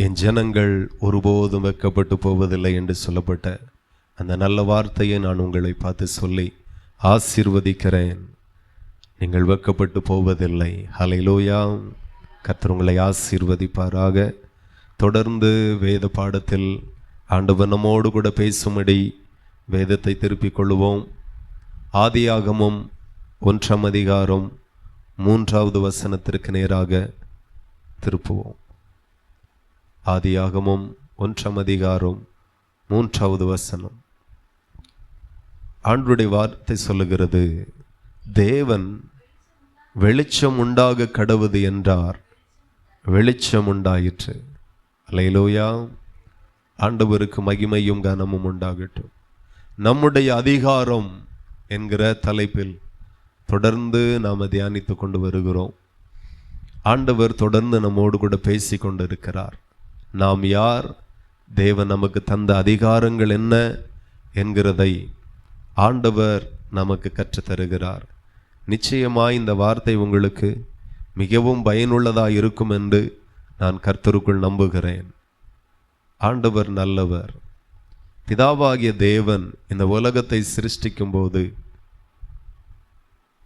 என் ஜனங்கள் ஒருபோதும் வெட்கப்பட்டு போவதில்லை என்று சொல்லப்பட்ட அந்த நல்ல வார்த்தையை நான் உங்களை பார்த்து சொல்லி ஆசீர்வதிக்கிறேன். நீங்கள் வெட்கப்பட்டு போவதில்லை. ஹல்லேலூயா. கர்த்தர் உங்களை ஆசீர்வதிப்பாராக. தொடர்ந்து வேத பாடத்தில் ஆண்டவர் நம்மோடு கூட பேசும்படி வேதத்தை திருப்பிக் கொள்வோம். ஆதியாகமம் 1ஆம் அதிகாரம் 3வது வசனத்திற்கு நேராக திருப்புவோம். ஆதியாகமம் 1ஆம் அதிகாரம் 3வது வசனம். ஆண்டவருடைய வார்த்தை சொல்லுகிறது, தேவன் வெளிச்சம் உண்டாக கடவுது என்றார், வெளிச்சம் உண்டாயிற்று. அல்லேலூயா. ஆண்டவருக்கு மகிமையும் கனமும் உண்டாகட்டும். நம்முடைய அதிகாரம் என்கிற தலைப்பில் தொடர்ந்து நாம் தியானித்து கொண்டு வருகிறோம். ஆண்டவர் தொடர்ந்து நம்மோடு கூட பேசி கொண்டு இருக்கிறார். நாம் யார், தேவன் நமக்கு தந்த அதிகாரங்கள் என்ன என்கிறதை ஆண்டவர் நமக்கு கற்றுத்தருகிறார். நிச்சயமாய் இந்த வார்த்தை உங்களுக்கு மிகவும் பயனுள்ளதாக இருக்கும் என்று நான் கர்த்தருக்குள் நம்புகிறேன். ஆண்டவர் நல்லவர். பிதாவாகிய தேவன் இந்த உலகத்தை சிருஷ்டிக்கும் போது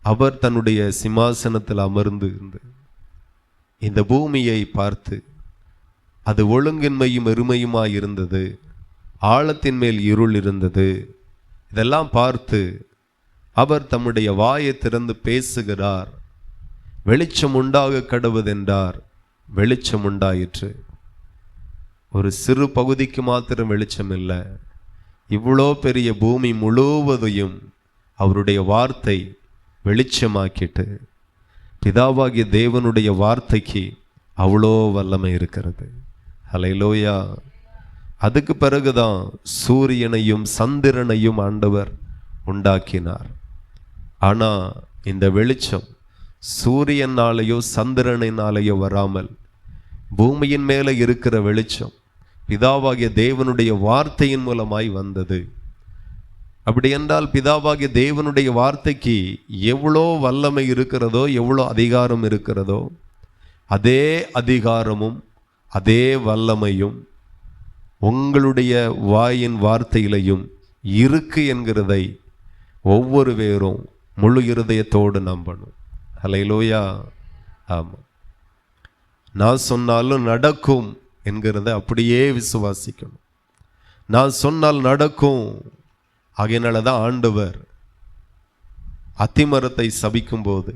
அவர் தன்னுடைய சிம்மாசனத்தில் அமர்ந்து இருந்து இந்த பூமியை பார்த்து அது ஒழுங்கின்மையும் எருமையுமாய் இருந்தது, ஆழத்தின் மேல் இருள் இருந்தது. இதெல்லாம் பார்த்து அவர் தம்முடைய வாயை திறந்து பேசுகிறார். வெளிச்சம் உண்டாக கடவுதென்றார், வெளிச்சம் உண்டாயிற்று. ஒரு சிறு பகுதிக்கு மாத்திரம் வெளிச்சம் இல்லை, இவ்வளோ பெரிய பூமி முழுவதையும் அவருடைய வார்த்தை வெளிச்சமாக்கிட்டு. பிதாவாகிய தேவனுடைய வார்த்தைக்கு அவ்வளோ வல்லமை இருக்கிறது. ஹல்லேலூயா. அதுக்கு பிறகுதான் சூரியனையும் சந்திரனையும் ஆண்டவர் உண்டாக்கினார். ஆனால் இந்த வெளிச்சம் சூரியனாலேயோ சந்திரனாலேயோ வராமல் பூமியின் மேலே இருக்கிற வெளிச்சம் பிதாவாகிய தேவனுடைய வார்த்தையின் மூலமாய் வந்தது. அப்படி என்றால் பிதாவாகிய தேவனுடைய வார்த்தைக்கு எவ்வளோ வல்லமை இருக்கிறதோ, எவ்வளோ அதிகாரம் இருக்கிறதோ, அதே அதிகாரமும் அதே வல்லமையும் உங்களுடைய வாயின் வார்த்தையிலையும் இருக்கு என்கிறதை ஒவ்வொரு பேரும் முழு இருதயத்தோடு நம்பணும். ஹல்லேலூயா. ஆமாம், நான் சொன்னாலும் நடக்கும் என்கிறத அப்படியே விசுவாசிக்கணும். நான் சொன்னால் நடக்கும். ஆகையினால தான் ஆண்டவர் அத்திமரத்தை சபிக்கும் போது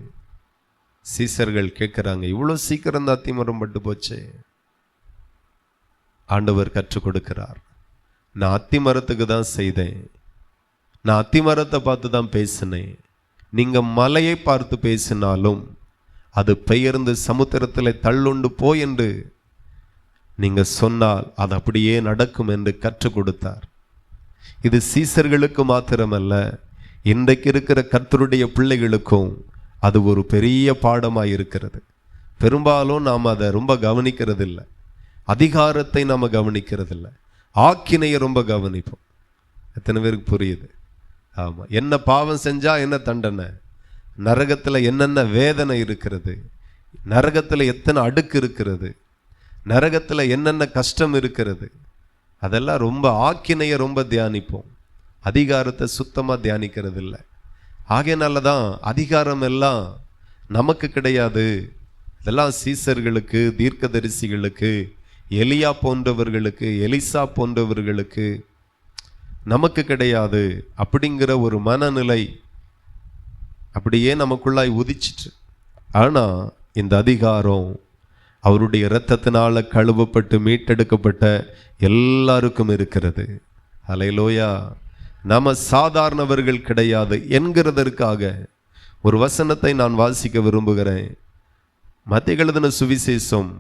சீசர்கள் கேட்குறாங்க, இவ்வளோ சீக்கிரம் தான் அத்திமரம் பட்டு போச்சே. ஆண்டவர் கற்றுக் கொடுக்கிறார், நான் அத்திமரத்துக்கு தான் செய்தேன், நான் அத்திமரத்தை பார்த்து தான் பேசினேன். நீங்கள் மலையை பார்த்து பேசினாலும் அது பெயர்ந்து சமுத்திரத்தில் தள்ளுண்டு போய் என்று நீங்கள் சொன்னால் அது அப்படியே நடக்கும் என்று கற்றுக் கொடுத்தார். இது சீசர்களுக்கு மாத்திரமல்ல, இன்றைக்கு இருக்கிற கர்த்தருடைய பிள்ளைகளுக்கும் அது ஒரு பெரிய பாடமாக இருக்கிறது. பெரும்பாலும் நாம் அதை ரொம்ப கவனிக்கிறதில்லை. அதிகாரத்தை நாம் கவனிக்கிறதில்லை, ஆக்கினையை ரொம்ப கவனிப்போம். எத்தனை பேருக்கு புரியுது? ஆமாம், என்ன பாவம் செஞ்சால் என்ன தண்டனை, நரகத்தில் என்னென்ன வேதனை இருக்கிறது, நரகத்தில் எத்தனை அடுக்கு இருக்கிறது, நரகத்தில் என்னென்ன கஷ்டம் இருக்கிறது, அதெல்லாம் ரொம்ப ஆக்கினையை ரொம்ப தியானிப்போம், அதிகாரத்தை சுத்தமாக தியானிக்கிறது இல்லை. ஆகையினால தான் அதிகாரம் எல்லாம் நமக்கு கிடையாது. இதெல்லாம் சீசர்களுக்கு, தீர்க்கதரிசிகளுக்கு, எலியா போன்றவர்களுக்கு, எலிசா போன்றவர்களுக்கு, நமக்கு கிடையாது அப்படிங்கிற ஒரு மனநிலை அப்படியே நமக்குள்ளாய் உதிச்சிட்டு. ஆனால் இந்த அதிகாரம் அவருடைய இரத்தத்தினால கழுவப்பட்டு மீட்டெடுக்கப்பட்ட எல்லாருக்கும் இருக்கிறது. ஹல்லேலூயா. நம்ம சாதாரணவர்கள் கிடையாது என்கிறதற்காக ஒரு வசனத்தை நான் வாசிக்க விரும்புகிறேன். மத்தேயு எழுதின சுவிசேஷம்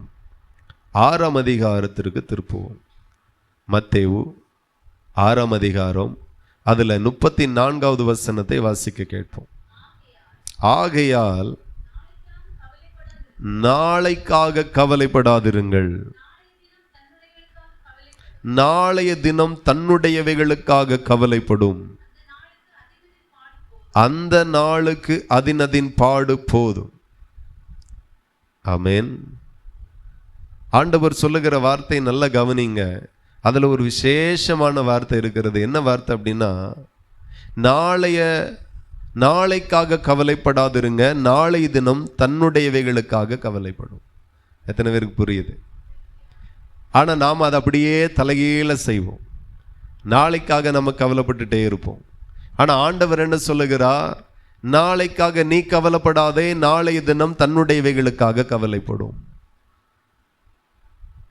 6ஆம் அதிகாரத்திற்கு திருப்புவோம். மத்தேயு 6ஆம் அதிகாரம் அதில் 34வது வசனத்தை வாசிக்க கேட்போம். ஆகையால் நாளைக்காக கவலைப்படாதிருங்கள், நாளைய தினம் தன்னுடையவைகளுக்காக கவலைப்படும், அந்த நாளுக்கு அதினதின் பாடு போதும். ஆமென். ஆண்டவர் சொல்லுகிற வார்த்தை நல்லா கவனிங்க. அதுல ஒரு விசேஷமான வார்த்தை இருக்கிறது. என்ன வார்த்தை அப்படின்னா, நாளைக்காக கவலைப்படாதிருங்க, நாளை தினம் தன்னுடையவைகளுக்காக கவலைப்படும். எத்தனை பேருக்கு புரியுது? ஆனா நாம் அதை அப்படியே தலைகீழ செய்வோம். நாளைக்காக நம்ம கவலைப்பட்டுட்டே இருப்போம். ஆனா ஆண்டவர் என்ன சொல்லுகிறார்? நாளைக்காக நீ கவலைப்படாதே, நாளைய தினம் தன்னுடையவைகளுக்காக கவலைப்படும்.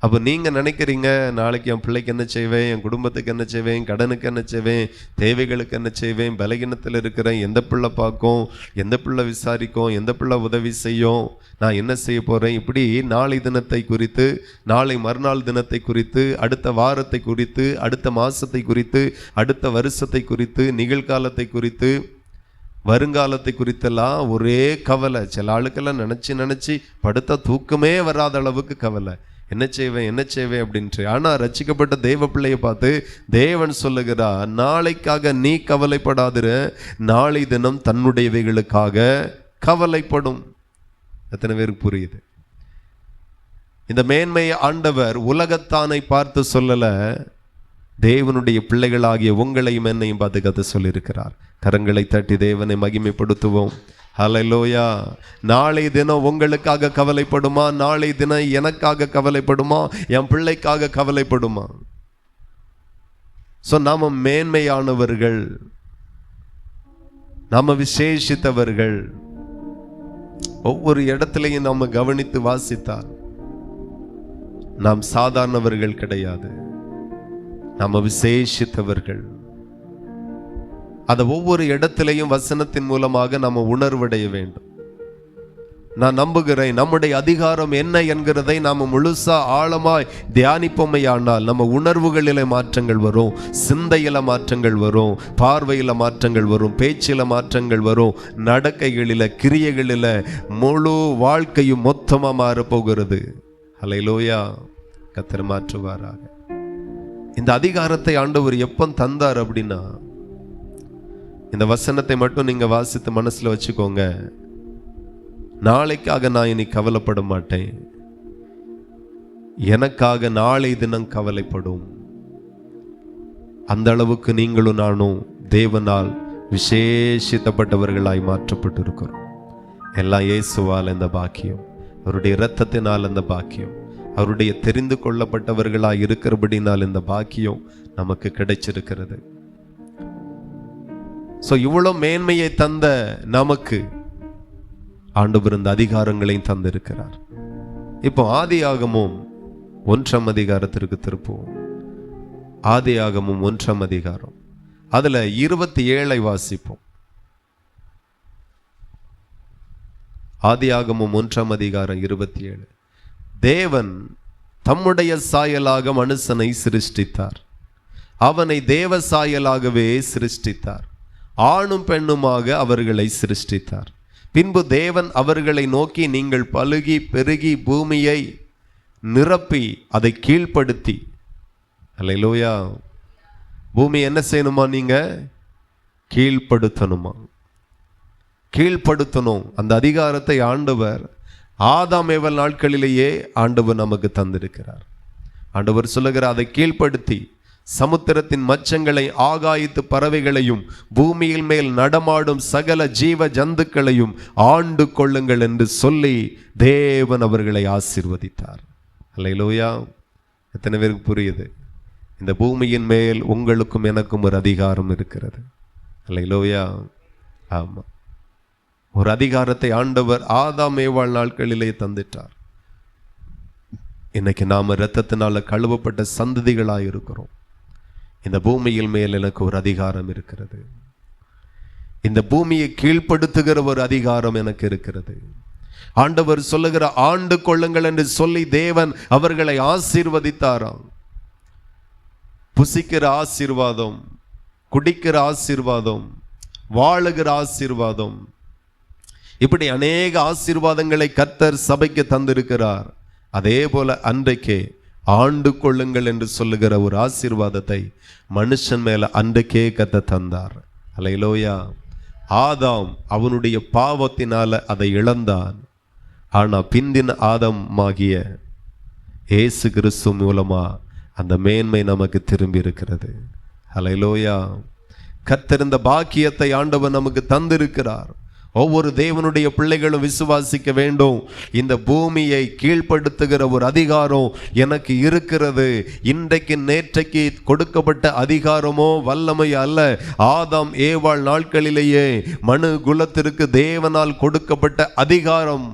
அப்போ நீங்க நினைக்கிறீங்க, நாளைக்கு என் பிள்ளைக்கு என்ன செய்வேன், என் குடும்பத்துக்கு என்ன செய்வேன், கடனுக்கு என்ன செய்வேன், தேவைகளுக்கு என்ன செய்வேன், பலகீனத்தில் இருக்கிறேன், எந்த பிள்ளை பார்க்கும், எந்த பிள்ளை விசாரிக்கும், எந்த பிள்ளை உதவி செய்யும், நான் என்ன செய்ய போறேன், இப்படி நாளை தினத்தை குறித்து, நாளை மறுநாள் தினத்தை குறித்து, அடுத்த வாரத்தை குறித்து, அடுத்த மாசத்தை குறித்து, அடுத்த வருஷத்தை குறித்து, நிகழ்காலத்தை குறித்து, வருங்காலத்தை குறித்தெல்லாம் ஒரே கவலை. சில ஆளுக்கெல்லாம் நினைச்சு படுத்த தூக்கமே வராத அளவுக்கு கவலை. என்ன செய்வேன் அப்படின்ட்டு. ஆனா ரட்சிக்கப்பட்ட தேவ பிள்ளையை பார்த்து தேவன் சொல்லுகிறார், நாளைக்காக நீ கவலைப்படாதிரு, நாளை தினம் தன்னுடையவைகளுக்காக கவலைப்படும். எத்தனை பேருக்கு புரியுது? இந்த மேன்மையை ஆண்டவர் உலகத்தானை பார்த்து சொல்லல, தேவனுடைய பிள்ளைகளாகிய உங்களையும் என்னையும் பார்த்து கதை சொல்லியிருக்கிறார். கரங்களை தட்டி தேவனை மகிமைப்படுத்துவோம். ஹல்லேலூயா. நாளை தினம் உங்களுக்காக கவலைப்படுமா? நாளை தினம் எனக்காக கவலைப்படுமா? என் பிள்ளைக்காக கவலைப்படுமா? நாம மேன்மையானவர்கள், நாம விசேஷித்தவர்கள். ஒவ்வொரு இடத்திலையும் நாம கவனித்து வாசித்தால் நாம் சாதாரணவர்கள் கிடையாது, நாம விசேஷித்தவர்கள். அதை ஒவ்வொரு இடத்திலையும் வசனத்தின் மூலமாக நம்ம உணர்வடைய வேண்டும். நான் நம்புகிறேன், நம்முடைய அதிகாரம் என்ன என்கிறதை நாம முழுசா ஆழமாய் தியானிப்போமையானால் நம்ம உணர்வுகளில மாற்றங்கள் வரும், சிந்தையில மாற்றங்கள் வரும், பார்வையில மாற்றங்கள் வரும், பேச்சில மாற்றங்கள் வரும், நடக்கைகளில, கிரியைகளில முழு வாழ்க்கையும் மொத்தமா மாறப்போகிறது. ஹல்லேலூயா. கர்த்தர் மாற்றுவாராக. இந்த அதிகாரத்தை ஆண்டவர் எப்போ தந்தார் அப்படின்னா, இந்த வசனத்தை மட்டும் நீங்க வாசித்து மனசுல வச்சுக்கோங்க. நாளைக்காக நான் இனி கவலைப்பட மாட்டேன், எனக்காக நாளை தினம் கவலைப்படும். அந்த அளவுக்கு நீங்களும் நானும் தேவனால் விசேஷித்தப்பட்டவர்களாய் மாற்றப்பட்டு இருக்கிறோம். எல்லாம் இயேசுவால் இந்த பாக்கியம், அவருடைய இரத்தத்தினால் இந்த பாக்கியம், அவருடைய தெரிந்து கொள்ளப்பட்டவர்களாய் இருக்கிறபடினால் இந்த பாக்கியம் நமக்கு கிடைச்சிருக்கிறது. இவ்வளவு மேன்மையை தந்த நமக்கு ஆண்டவர் இந்த அதிகாரங்களையும் தந்திருக்கிறார். இப்போ ஆதியாகமம் 1ஆம் அதிகாரத்திற்கு திருப்புவோம். ஆதியாகமம் 1ஆம் அதிகாரம், அதுல 27 வாசிப்போம். ஆதியாகமம் 1ஆம் அதிகாரம் 27. தேவன் தம்முடைய சாயலாக மனுஷனை சிருஷ்டித்தார், அவனை தேவ சாயலாகவே சிருஷ்டித்தார், ஆணும் பெண்ணுமாக அவர்களை சிருஷ்டித்தார். பின்பு தேவன் அவர்களை நோக்கி, நீங்கள் பலுகி பெருகி பூமியை நிரப்பி அதை கீழ்ப்படுத்தி. அல்லேலூயா. பூமி என்ன செய்யணுமா? நீங்க கீழ்ப்படுத்தணுமா? கீழ்ப்படுத்தணும். அந்த அதிகாரத்தை ஆண்டவர் ஆதாம் ஏவல் நாட்களிலேயே ஆண்டவர் நமக்கு தந்திருக்கிறார். ஆண்டவர் சொல்லுகிறார், அதை கீழ்ப்படுத்தி சமுத்திரத்தின் மச்சங்களை, ஆகாயத்து பறவைகளையும், பூமியில் மேல் நடமாடும் சகல ஜீவ ஜந்துக்களையும் ஆண்டு கொள்ளுங்கள் என்று சொல்லி தேவன் அவர்களை ஆசீர்வதித்தார். அல்லேலூயா. எத்தனை பேருக்கு புரியுது? இந்த பூமியின் மேல் உங்களுக்கும் எனக்கும் ஒரு அதிகாரம் இருக்கிறது. அல்லேலூயா. ஆமா, ஒரு அதிகாரத்தை ஆண்டவர் ஆதாம் ஏவாள் நாட்களிலே தந்துட்டார். இன்னைக்கு நாம இரத்தத்தினால கழுவப்பட்ட சந்ததிகளாய் இருக்கிறோம். இந்த பூமியில் மேல் எனக்கு ஒரு அதிகாரம் இருக்கிறது. இந்த பூமியை கீழ்ப்படுத்துகிற ஒரு அதிகாரம் எனக்கு இருக்கிறது. ஆண்டவர் சொல்லுகிற ஆண்டு கொள்ளுங்கள் என்று சொல்லி தேவன் அவர்களை ஆசீர்வதித்தாராம். புசிக்கிற ஆசீர்வாதம், குடிக்கிற ஆசீர்வாதம், வாழுகிற ஆசீர்வாதம், இப்படி அநேக ஆசீர்வாதங்களை கர்த்தர் சபைக்கு தந்திருக்கிறார். அதே போல அன்றைக்கே ஆண்டு கொள்ளுங்கள் என்று சொல்லுகிற ஒரு ஆசீர்வாதத்தை மனுஷன் மேல அன்றைக்கே கர்த்தர் தந்தார். அல்லேலூயா. ஆதாம் அவனுடைய பாவத்தினால அதை இழந்தான். ஆனா பிந்தின ஆதாம் ஆகிய இயேசு கிறிஸ்து மூலமா அந்த மேன்மை நமக்கு திரும்பி இருக்கிறது. ஹல்லேலூயா. கர்த்தர் இந்த பாக்கியத்தை ஆண்டவர் நமக்கு தந்திருக்கிறார். ஒவ்வொரு தேவனுடைய பிள்ளைகளும் விசுவாசிக்க வேண்டும். இந்த பூமியை கீழ்ப்படுத்துகிற ஒரு அதிகாரம் எனக்கு இருக்கிறது. இன்றைக்கு நேற்றைக்கு கொடுக்கப்பட்ட அதிகாரமோ வல்லமை அல்ல. ஆதாம் ஏவாள் நாட்களிலேயே மனு குலத்திற்கு தேவனால் கொடுக்கப்பட்ட அதிகாரம்.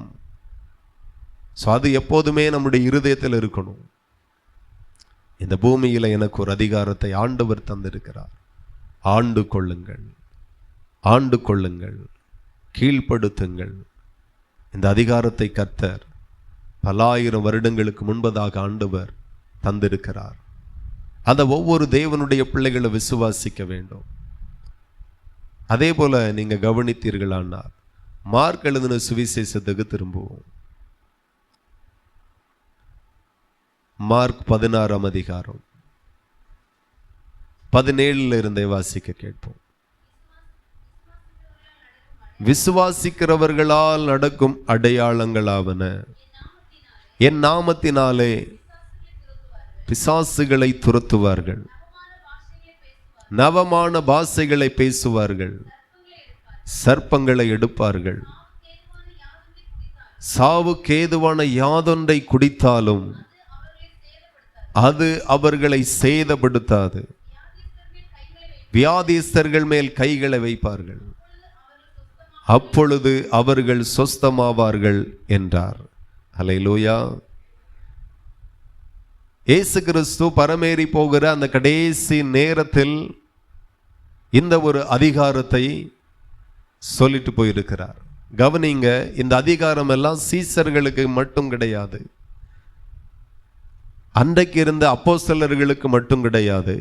அது எப்போதுமே நம்முடைய இருதயத்தில் இருக்கணும். இந்த பூமியில எனக்கு ஒரு அதிகாரத்தை ஆண்டவர் தந்திருக்கிறார். ஆண்டு கொள்ளுங்கள், ஆண்டு கொள்ளுங்கள், கீழ்ப்படுத்துங்கள். இந்த அதிகாரத்தை கர்த்தர் பல ஆயிரம் வருடங்களுக்கு முன்பதாக ஆண்டவர் தந்திருக்கிறார். அதை ஒவ்வொரு தேவனுடைய பிள்ளைகளை விசுவாசிக்க வேண்டும். அதே போல நீங்க கவனித்தீர்களானால் மார்க் எழுதின சுவிசேஷத்துக்கு திரும்புவோம். மார்க் 16ஆம் அதிகாரம் 17 இருந்தே வாசிக்க கேட்போம். விசுவாசிக்கிறவர்களால் நடக்கும் அடையாளங்களாவன, என் நாமத்தினாலே பிசாசுகளை துரத்துவார்கள், நவமான பாஷைகளை பேசுவார்கள், சர்ப்பங்களை எடுப்பார்கள், சாவுக்கேதுவான யாதொன்றை குடித்தாலும் அது அவர்களை சேதப்படுத்தாது, வியாதிஸ்தர்கள் மேல் கைகளை வைப்பார்கள், அப்பொழுது அவர்கள் சொஸ்தமாவார்கள் என்றார். ஹல்லேலூயா. இயேசு கிறிஸ்து பரமேறி போகிற அந்த கடைசி நேரத்தில் இந்த ஒரு அதிகாரத்தை சொல்லிட்டு போயிருக்கிறார். கவனிங்க, இந்த அதிகாரம் எல்லாம் சீசர்களுக்கு மட்டும் கிடையாது, அன்றைக்கு இருந்த அப்போஸ்தலர்களுக்கு மட்டும் கிடையாது.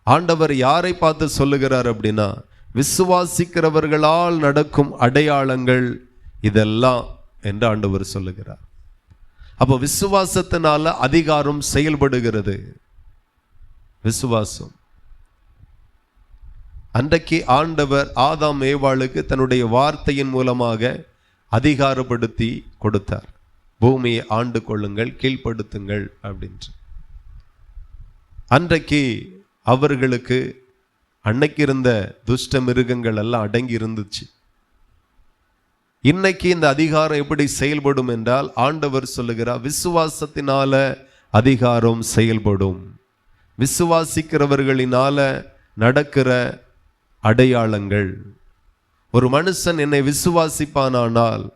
ஆண்டவர் யாரை பார்த்து சொல்லுகிறார் அப்படின்னா, விசுவாசிக்கிறவர்களால் நடக்கும் அடையாளங்கள் இதெல்லாம் என்று ஆண்டவர் சொல்லுகிறார். அப்போ விசுவாசத்தினால அதிகாரம் செயல்படுகிறது. விசுவாசம். அன்றைக்கு ஆண்டவர் ஆதாம் ஏவாளுக்கு தன்னுடைய வார்த்தையின் மூலமாக அதிகாரப்படுத்தி கொடுத்தார். பூமியை ஆண்டு கொள்ளுங்கள், கீழ்ப்படுத்துங்கள் அப்படின்று. அன்றைக்கு அவர்களுக்கு அன்னைக்கு இருந்த துஷ்ட மிருகங்கள் எல்லாம் அடங்கி இருந்துச்சு. இன்னைக்கு இந்த அதிகாரம் எப்படி செயல்படும் என்றால், ஆண்டவர் சொல்லுகிறார், விசுவாசத்தினால அதிகாரம் செயல்படும். விசுவாசிக்கிறவர்களினால நடக்கிற அடையாளங்கள். ஒரு மனுஷன் என்னை விசுவாசிப்பானானால்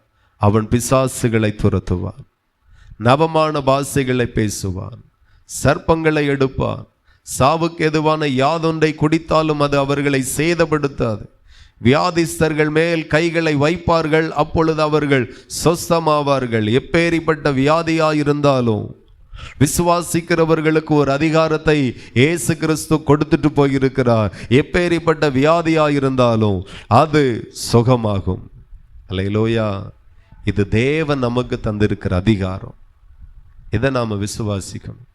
அவன் பிசாசுகளை துரத்துவான், நவமான பாஷைகளை பேசுவான், சர்ப்பங்களை எடுப்பான், சாவுக்கு எதுவான யாதொன்றை குடித்தாலும் அது அவர்களை சேதப்படுத்தாது, வியாதிஸ்தர்கள் மேல் கைகளை வைப்பார்கள், அப்பொழுது அவர்கள் சொஸ்தமாவார்கள். எப்பேரிப்பட்ட வியாதியாயிருந்தாலும் விசுவாசிக்கிறவர்களுக்கு ஒரு அதிகாரத்தை இயேசு கிறிஸ்து கொடுத்துட்டு போயிருக்கிறார். எப்பேரிப்பட்ட வியாதியாயிருந்தாலும் அது சுகமாகும். அல்லேலூயா. இது தேவன் நமக்கு தந்திருக்கிற அதிகாரம். இதை நாம விசுவாசிக்கணும்.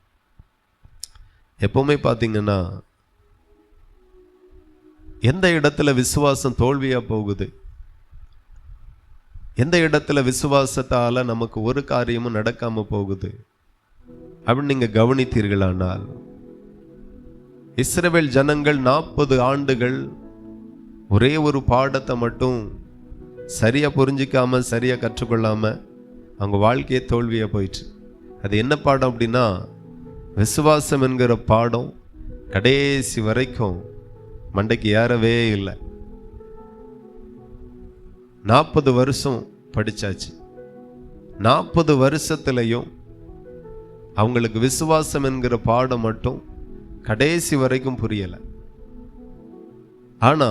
எப்பவுமே பார்த்தீங்கன்னா, எந்த இடத்துல விசுவாசம் தோல்வியா போகுது, எந்த இடத்துல விசுவாசத்தால நமக்கு ஒரு காரியமும் நடக்காம போகுது அப்படின்னு நீங்க கவனித்தீர்களானால், இஸ்ரவேல் ஜனங்கள் 40 ஆண்டுகள் ஒரே ஒரு பாடத்தை மட்டும் சரியா புரிஞ்சிக்காம, சரியா கற்றுக்கொள்ளாம அவங்க வாழ்க்கையே தோல்வியா போயிட்டு. அது என்ன பாடம் அப்படின்னா, விசுவாசம் என்கிற பாடம் கடைசி வரைக்கும் மண்டைக்கு ஏறவே இல்லை. 40 வருஷம் படிச்சாச்சு. 40 வருஷத்துலையும் அவங்களுக்கு விசுவாசம் என்கிற பாடம் மட்டும் கடைசி வரைக்கும் புரியலை. ஆனா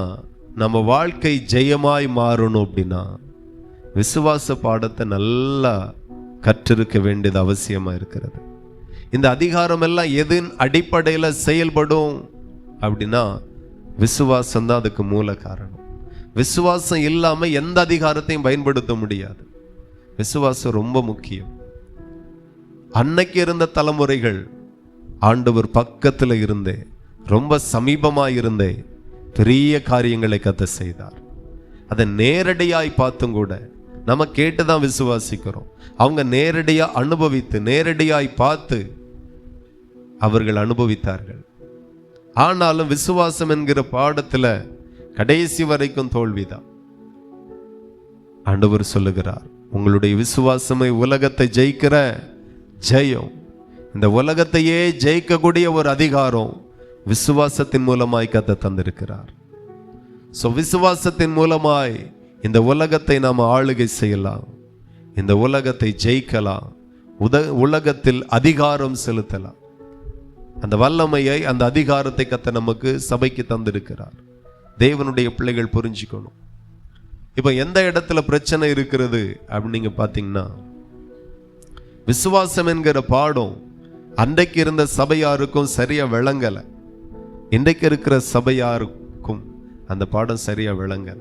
நம்ம வாழ்க்கை ஜெயமாய் மாறணும் அப்படின்னா விசுவாச பாடத்தை நல்லா கற்றிருக்க வேண்டியது அவசியமா இருக்கிறது. இந்த அதிகாரம் எல்லாம் எதின் அடிப்படையில் செயல்படும் அப்படின்னா விசுவாசம் தான் அதுக்கு மூல காரணம். விசுவாசம் இல்லாம எந்த அதிகாரத்தையும் பயன்படுத்த முடியாது. விசுவாசம் ரொம்ப முக்கியம். அன்னைக்கு இருந்த தலைமுறைகள் ஆண்டவர் பக்கத்துல இருந்தே, ரொம்ப சமீபமா இருந்தே பெரிய காரியங்களை கத்த செய்தார். அதை நேரடியாய் பார்த்தும் கூட நம்ம கேட்டு தான் விசுவாசிக்கிறோம். அவங்க நேரடியா அனுபவித்து நேரடியாய் பார்த்து அவர்கள் அனுபவித்தார்கள். ஆனாலும் விசுவாசம் என்கிற பாடத்துல கடைசி வரைக்கும் தோல்விதான். ஆண்டவர் சொல்லுகிறார், உங்களுடைய விசுவாசமே உலகத்தை ஜெயிக்கிற ஜெயம். இந்த உலகத்தையே ஜெயிக்கக்கூடிய ஒரு அதிகாரம் விசுவாசத்தின் மூலமாய் கர்த்தர் தந்திருக்கிறார். விசுவாசத்தின் மூலமாய் இந்த உலகத்தை நாம் ஆளுகை செய்யலாம், இந்த உலகத்தை ஜெயிக்கலாம், உலகத்தில் அதிகாரம் செலுத்தலாம். அந்த வல்லமையை, அந்த அதிகாரத்தை கர்த்தர் நமக்கு சபைக்கு தந்திருக்கிறார். தேவனுடைய பிள்ளைகள் புரிஞ்சுக்கணும். இப்ப எந்த இடத்துல பிரச்சனை இருக்கிறது அப்படின்னு நீங்க பாத்தீங்கன்னா, விசுவாசம் என்கிற பாடம் அன்றைக்கு இருந்த சபையாருக்கும் சரியா விளங்கல. இன்றைக்கு இருக்கிற சபையாருக்கும் அந்த பாடம் சரியா விளங்கல.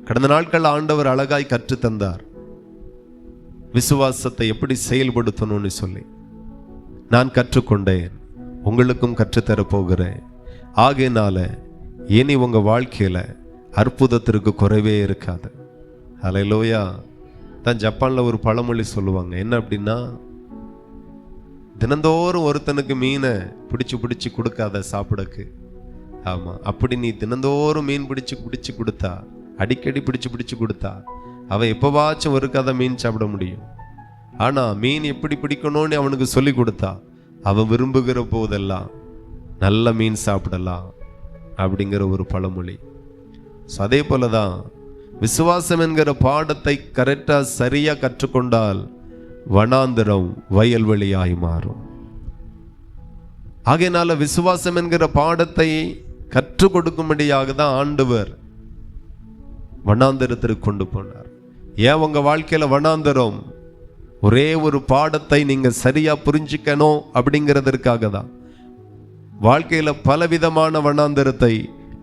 கடந்த நாட்கள் ஆண்டவர் அழகாய் கற்று தந்தார், விசுவாசத்தை எப்படி செயல்படுத்தணும்னு சொல்லி. நான் கற்றுக்கொண்டேன், உங்களுக்கும் கற்றுத்தர போகிறேன். ஆகையினால இனி உங்க வாழ்க்கையில அற்புதத்திற்கு குறைவே இருக்காது. ஹல்லேலூயா. தான் ஜப்பான்ல ஒரு பழமொழி சொல்லுவாங்க, என்ன அப்படின்னா, தினந்தோறும் ஒருத்தனுக்கு மீனை பிடிச்சு கொடுக்காத சாப்பிடக்கு. ஆமா, அப்படி நீ தினந்தோறும் மீன் பிடிச்சு கொடுத்தா, அடிக்கடி பிடிச்சு கொடுத்தா, அவன் எப்பவாச்சும் ஒரு கதை மீன் சாப்பிட முடியும். ஆனா மீன் எப்படி பிடிக்கணும்னு அவனுக்கு சொல்லி கொடுத்தா, அவன் விரும்புகிற போதெல்லாம் நல்ல மீன் சாப்பிடலாம் அப்படிங்கிற ஒரு பழமொழி. அதே போலதான் விசுவாசம் என்கிற பாடத்தை கரெக்டா சரியா கற்றுக்கொண்டால் வனாந்திரம் வயல்வெளியாய் மாறும். ஆகையினால விசுவாசம் என்கிற பாடத்தை கற்றுக் கொடுக்கும்படியாக தான் ஆண்டவர் வனாந்திரத்திற்கு கொண்டு போனார். ஏன் உங்க வாழ்க்கையில வனாந்திரம்? ஒரே ஒரு பாடத்தை நீங்க சரியா புரிஞ்சுக்கணும் அப்படிங்கிறதற்காக தான். வாழ்க்கையில பலவிதமான வனாந்திரத்தை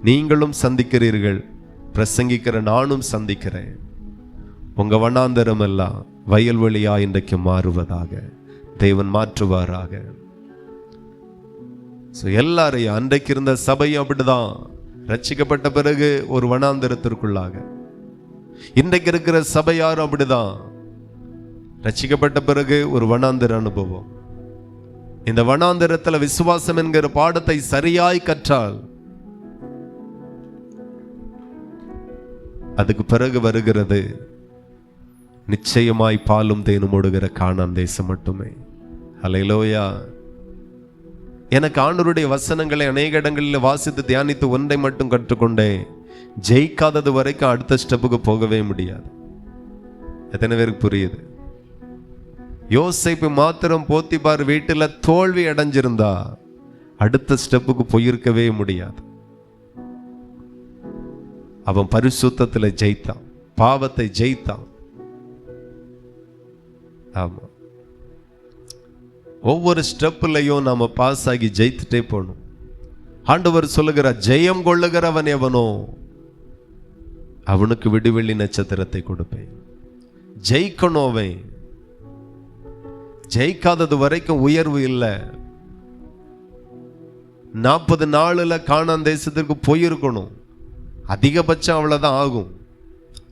நீங்களும் சந்திக்கிறீர்கள், பிரசங்கிக்கிற நானும் சந்திக்கிறேன். உங்க வனாந்தரம் எல்லாம் வயல்வெளியா இன்றைக்கு மாறுவதாக தேவன் மாற்றுவாராக. எல்லாரையும், அன்றைக்கு இருந்த சபையும் அப்படிதான் ரட்சிக்கப்பட்ட பிறகு ஒரு வனாந்தரத்திற்குள்ளாக, இன்றைக்கு இருக்கிற சபையாரும் அப்படிதான் ரட்சிக்கப்பட்ட பிறகு ஒரு வனாந்தர அனுபவம். இந்த வனாந்தரத்துல விசுவாசம் என்கிற பாடத்தை சரியாய் கற்றால் அதுக்கு பிறகு வருகிறது நிச்சயமாய் பாலும் தேனும் ஓடுகிற கானான் தேசம் மட்டுமே. ஹல்லேலூயா. எனக்கு ஆண்டவருடைய வசனங்களை அநேக இடங்களில் வாசித்து தியானித்து ஒன்றை மட்டும் கற்றுக்கொண்டேன், ஜெயிக்காதது வரைக்கும் அடுத்த ஸ்டெப்புக்கு போகவே முடியாது. எத்தனை பேருக்கு புரியுது? யோசேப்பு மாத்திரம் போத்திபார் வீட்டுல தோல்வி அடைஞ்சிருந்தா அடுத்த ஸ்டெப்புக்கு போயிருக்கவே முடியாது. அவன் பரிசுத்தத்துல ஜெயித்தான், பாவத்தை ஜெயித்தான். ஆமா, ஒவ்வொரு ஸ்டெப்லையும் நாம பாஸ் ஆகி ஜெயித்துட்டே போகணும். ஆண்டவர் சொல்லுகிறார், ஜெயம் கொள்ளுகிறவன் எவனோ அவனுக்கு விடுவெள்ளி நட்சத்திரத்தை கொடுப்பேன். ஜெயிக்கணும். அவன் ஜெயிக்காதது வரைக்கும் உயர்வு இல்லை. 40 நாளுல கானான் தேசத்திற்கு போயிருக்கணும், அதிகபட்சம் அவ்வளவுதான் ஆகும்.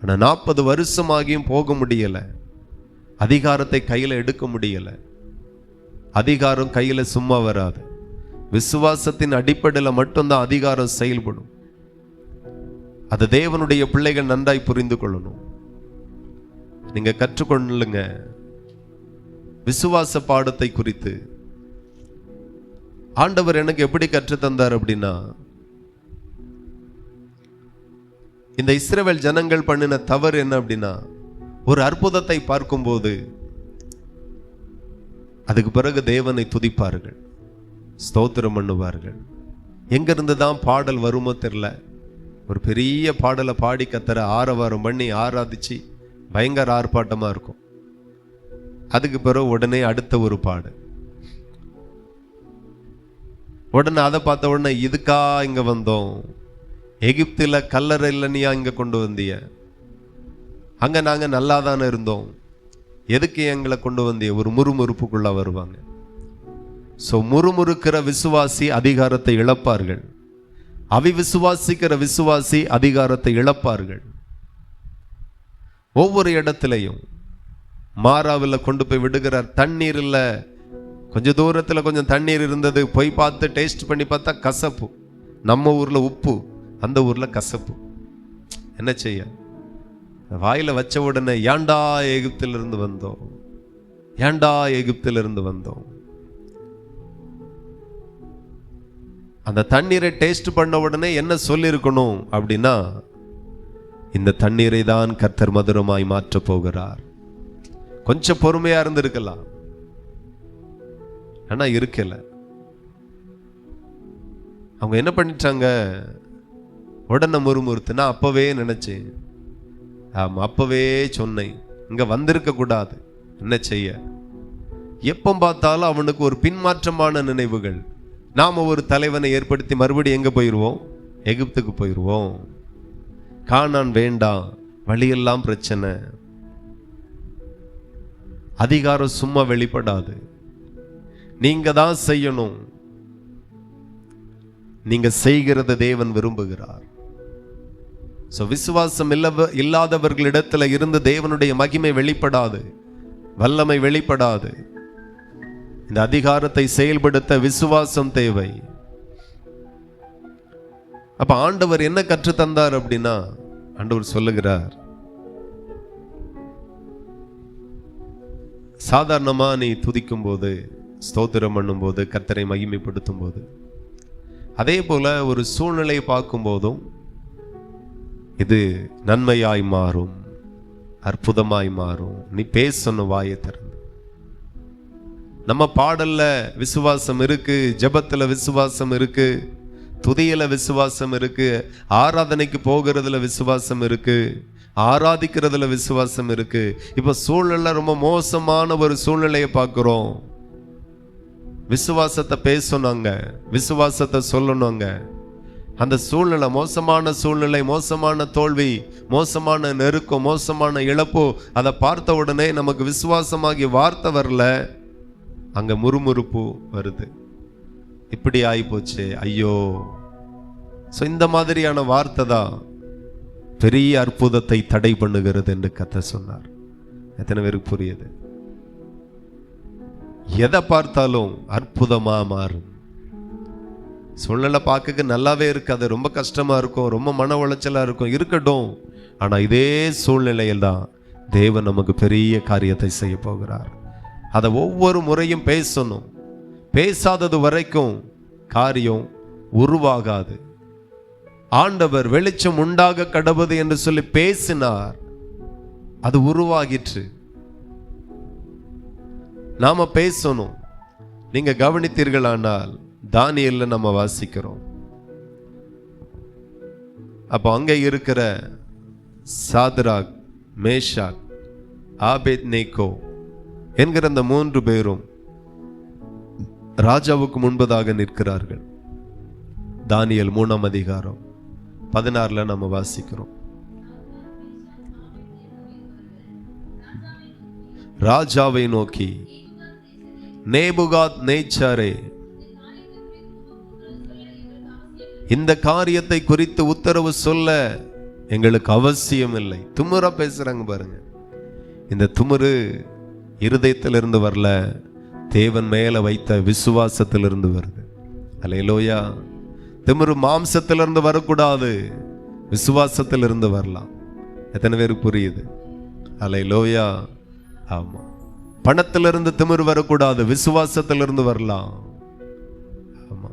ஆனா 40 வருஷமாகியும் போக முடியல, அதிகாரத்தை கையில எடுக்க முடியல. அதிகாரம் கையில சும்மா வராது, விசுவாசத்தின் அடிப்படையில் மட்டும்தான் அதிகாரம் செயல்படும். அது தேவனுடைய பிள்ளைகள் நன்றாய் புரிந்து கொள்ளணும். நீங்க கற்றுக்கொள்ளுங்க விசுவாச பாடத்தை குறித்து. ஆண்டவர் எனக்கு எப்படி கற்றுத்தந்தார் அப்படின்னா, இந்த இஸ்ரவேல் ஜனங்கள் பண்ணின தவறு என்ன அப்படின்னா, ஒரு அற்புதத்தை பார்க்கும்போது அதுக்கு பிறகு தேவனை துதிப்பார்கள், ஸ்தோத்திரம் பண்ணுவார்கள். எங்கிருந்து தான் பாடல் வருமோ தெரியல, ஒரு பெரிய பாடலை பாடி கத்தர ஆரவாரம் பண்ணி ஆராதிச்சு பயங்கர ஆர்ப்பாட்டமா இருக்கும். அதுக்கு பிறகு உடனே அடுத்த ஒரு பாடு, உடனே அதை பார்த்த உடனே இதுக்கா இங்க வந்தோம், எகிப்தில கல்லறை இல்லையா இங்க கொண்டு வந்திய, அங்க நாங்க நல்லா தானே இருந்தோம், எதுக்கு எங்களை கொண்டு வந்திய, ஒரு முறுமுறுப்புக்குள்ள வருவாங்க. முறுமுறுக்கிற விசுவாசி அதிகாரத்தை இழப்பார்கள், அவிசுவாசிக்கிற விசுவாசி அதிகாரத்தை இழப்பார்கள். ஒவ்வொரு இடத்துலையும் மாறாவில் கொண்டு போய் விடுகிறார். தண்ணீர் இல்லை, கொஞ்சம் தூரத்தில் கொஞ்சம் தண்ணீர் இருந்தது, போய் பார்த்து டேஸ்ட் பண்ணி பார்த்தா கசப்பு. நம்ம ஊரில் உப்பு, அந்த ஊரில் கசப்பு. என்ன செய்ய? வாயில வச்ச உடனே ஏண்டா எகிப்திலிருந்து வந்தோம், ஏண்டா எகிப்திலிருந்து வந்தோம். அந்த தண்ணீரை டேஸ்ட் பண்ண உடனே என்ன சொல்லியிருக்கணும் அப்படின்னா, இந்த தண்ணீரை தான் கர்த்தர் மதுரமாய் மாற்ற போகிறார். கொஞ்சம் பொறுமையா இருந்திருக்கலாம், ஆனா இருக்கல. அவங்க என்ன பண்ணிட்டாங்க? உடனே முறுமுறுத்து, நான் அப்பவே நினைச்சேன், ஆமா அப்பவே சொன்னேன், இங்க வந்திருக்க கூடாது. என்ன செய்ய? எப்ப பார்த்தாலும் அவனுக்கு ஒரு பின்மாற்றமான நினைவுகள். நாம ஒரு தலைவனை ஏற்படுத்தி மறுபடியும் எங்க போயிடுவோம்? எகிப்துக்கு போயிடுவோம். கானான் வேண்டாம், வழியெல்லாம் பிரச்சனை. அதிகாரம் சும்மா வெளிப்படாது, நீங்க தான் செய்யணும். நீங்க செய்கிறத தேவன் விரும்புகிறார். விசுவாசம் இல்லாதவர்களிடத்துல இருந்து தேவனுடைய மகிமை வெளிப்படாது, வல்லமை வெளிப்படாது. இந்த அதிகாரத்தை செயல்படுத்த விசுவாசம் தேவை. அப்ப ஆண்டவர் என்ன கற்று தந்தார் அப்படின்னா, ஆண்டவர் சொல்லுகிறார், சாதாரணமா நீ துதிக்கும் போது, ஸ்தோத்திரம் பண்ணும் போது, கர்த்தரை மகிமைப்படுத்தும் போது, அதே போல ஒரு சூழ்நிலையை பார்க்கும் போதும் இது நன்மையாய் மாறும், அற்புதமாய் மாறும். நீ பேசணும் வாயை திறந்து. நம்ம பாடல்ல விசுவாசம் இருக்கு, ஜெபத்துல விசுவாசம் இருக்கு, துதியில விசுவாசம் இருக்கு, ஆராதனைக்கு போகிறதுல விசுவாசம் இருக்கு, ஆராதிக்கிறதுல விசுவாசம் இருக்கு. இப்ப சூழ்நிலை ரொம்ப மோசமான ஒரு சூழ்நிலையை பார்க்கிறோம். விசுவாசத்தை பேசணுங்க, விசுவாசத்தை சொல்லணுங்க. அந்த சூழ்நிலை மோசமான சூழ்நிலை, மோசமான தோல்வி, மோசமான நெருக்கம், மோசமான இழப்பு, அதை பார்த்த உடனே நமக்கு விசுவாசமாகி வார்த்தை வரல, அங்க முறுமுறுப்பு வருது. இப்படி ஆயிப்போச்சு, ஐயோ. இந்த மாதிரியான வார்த்தை தான் பெரிய அற்புதத்தை தடை பண்ணுகிறது என்று கர்த்தர் சொன்னார். எத்தனை பேருக்கு புரியுது? எதை பார்த்தாலும் அற்புதமா மாறும். சூழ்நிலை பார்க்க நல்லாவே இருக்காது, ரொம்ப கஷ்டமா இருக்கும், ரொம்ப மன உளைச்சலா இருக்கும், இருக்கட்டும். ஆனா இதே சூழ்நிலையில் தான் தேவன் நமக்கு பெரிய காரியத்தை செய்ய போகிறார். அதை ஒவ்வொரு முறையும் பேசணும். பேசாதது வரைக்கும் காரியம் உருவாகாது. ஆண்டவர் வெளிச்சம் உண்டாக கடவுது என்று சொல்லி பேசினார், அது உருவாகிற்று. நாம பேசணும். நீங்க கவனித்தீர்களானால் தானியேல்ல நம்ம வாசிக்கிறோம். அப்போ அங்க இருக்கிற சாத்ராக், மேஷாக், ஆபேத்நேகோ என்கிற அந்த 3 பேரும் ராஜாவுக்கு முன்பதாக நிற்கிறார்கள். தானியேல் 3ஆம் அதிகாரம் 16 நம்ம வாசிக்கிறோம். ராஜாவை நோக்கி, நேபுகாத் நேச்சாரே, இந்த காரியத்தை குறித்து உத்தரவு சொல்ல எங்களுக்கு அவசியம் இல்லை. துமுறா பேசுறாங்க பாருங்க. இந்த துமுறு இருதயத்திலிருந்து வரல, தேவன் மேல வைத்த விசுவாசத்திலிருந்து வருது. அல்லேலூயா. திமிரு மாம்சத்திலிருந்து வரக்கூடாது, விசுவாசத்திலிருந்து வரலாம். எத்தனை பேருக்கு புரியுது? அல்லேலூயா. ஆமா, பணத்திலிருந்து திமிரு வரக்கூடாது, விசுவாசத்திலிருந்து வரலாம். ஆமா,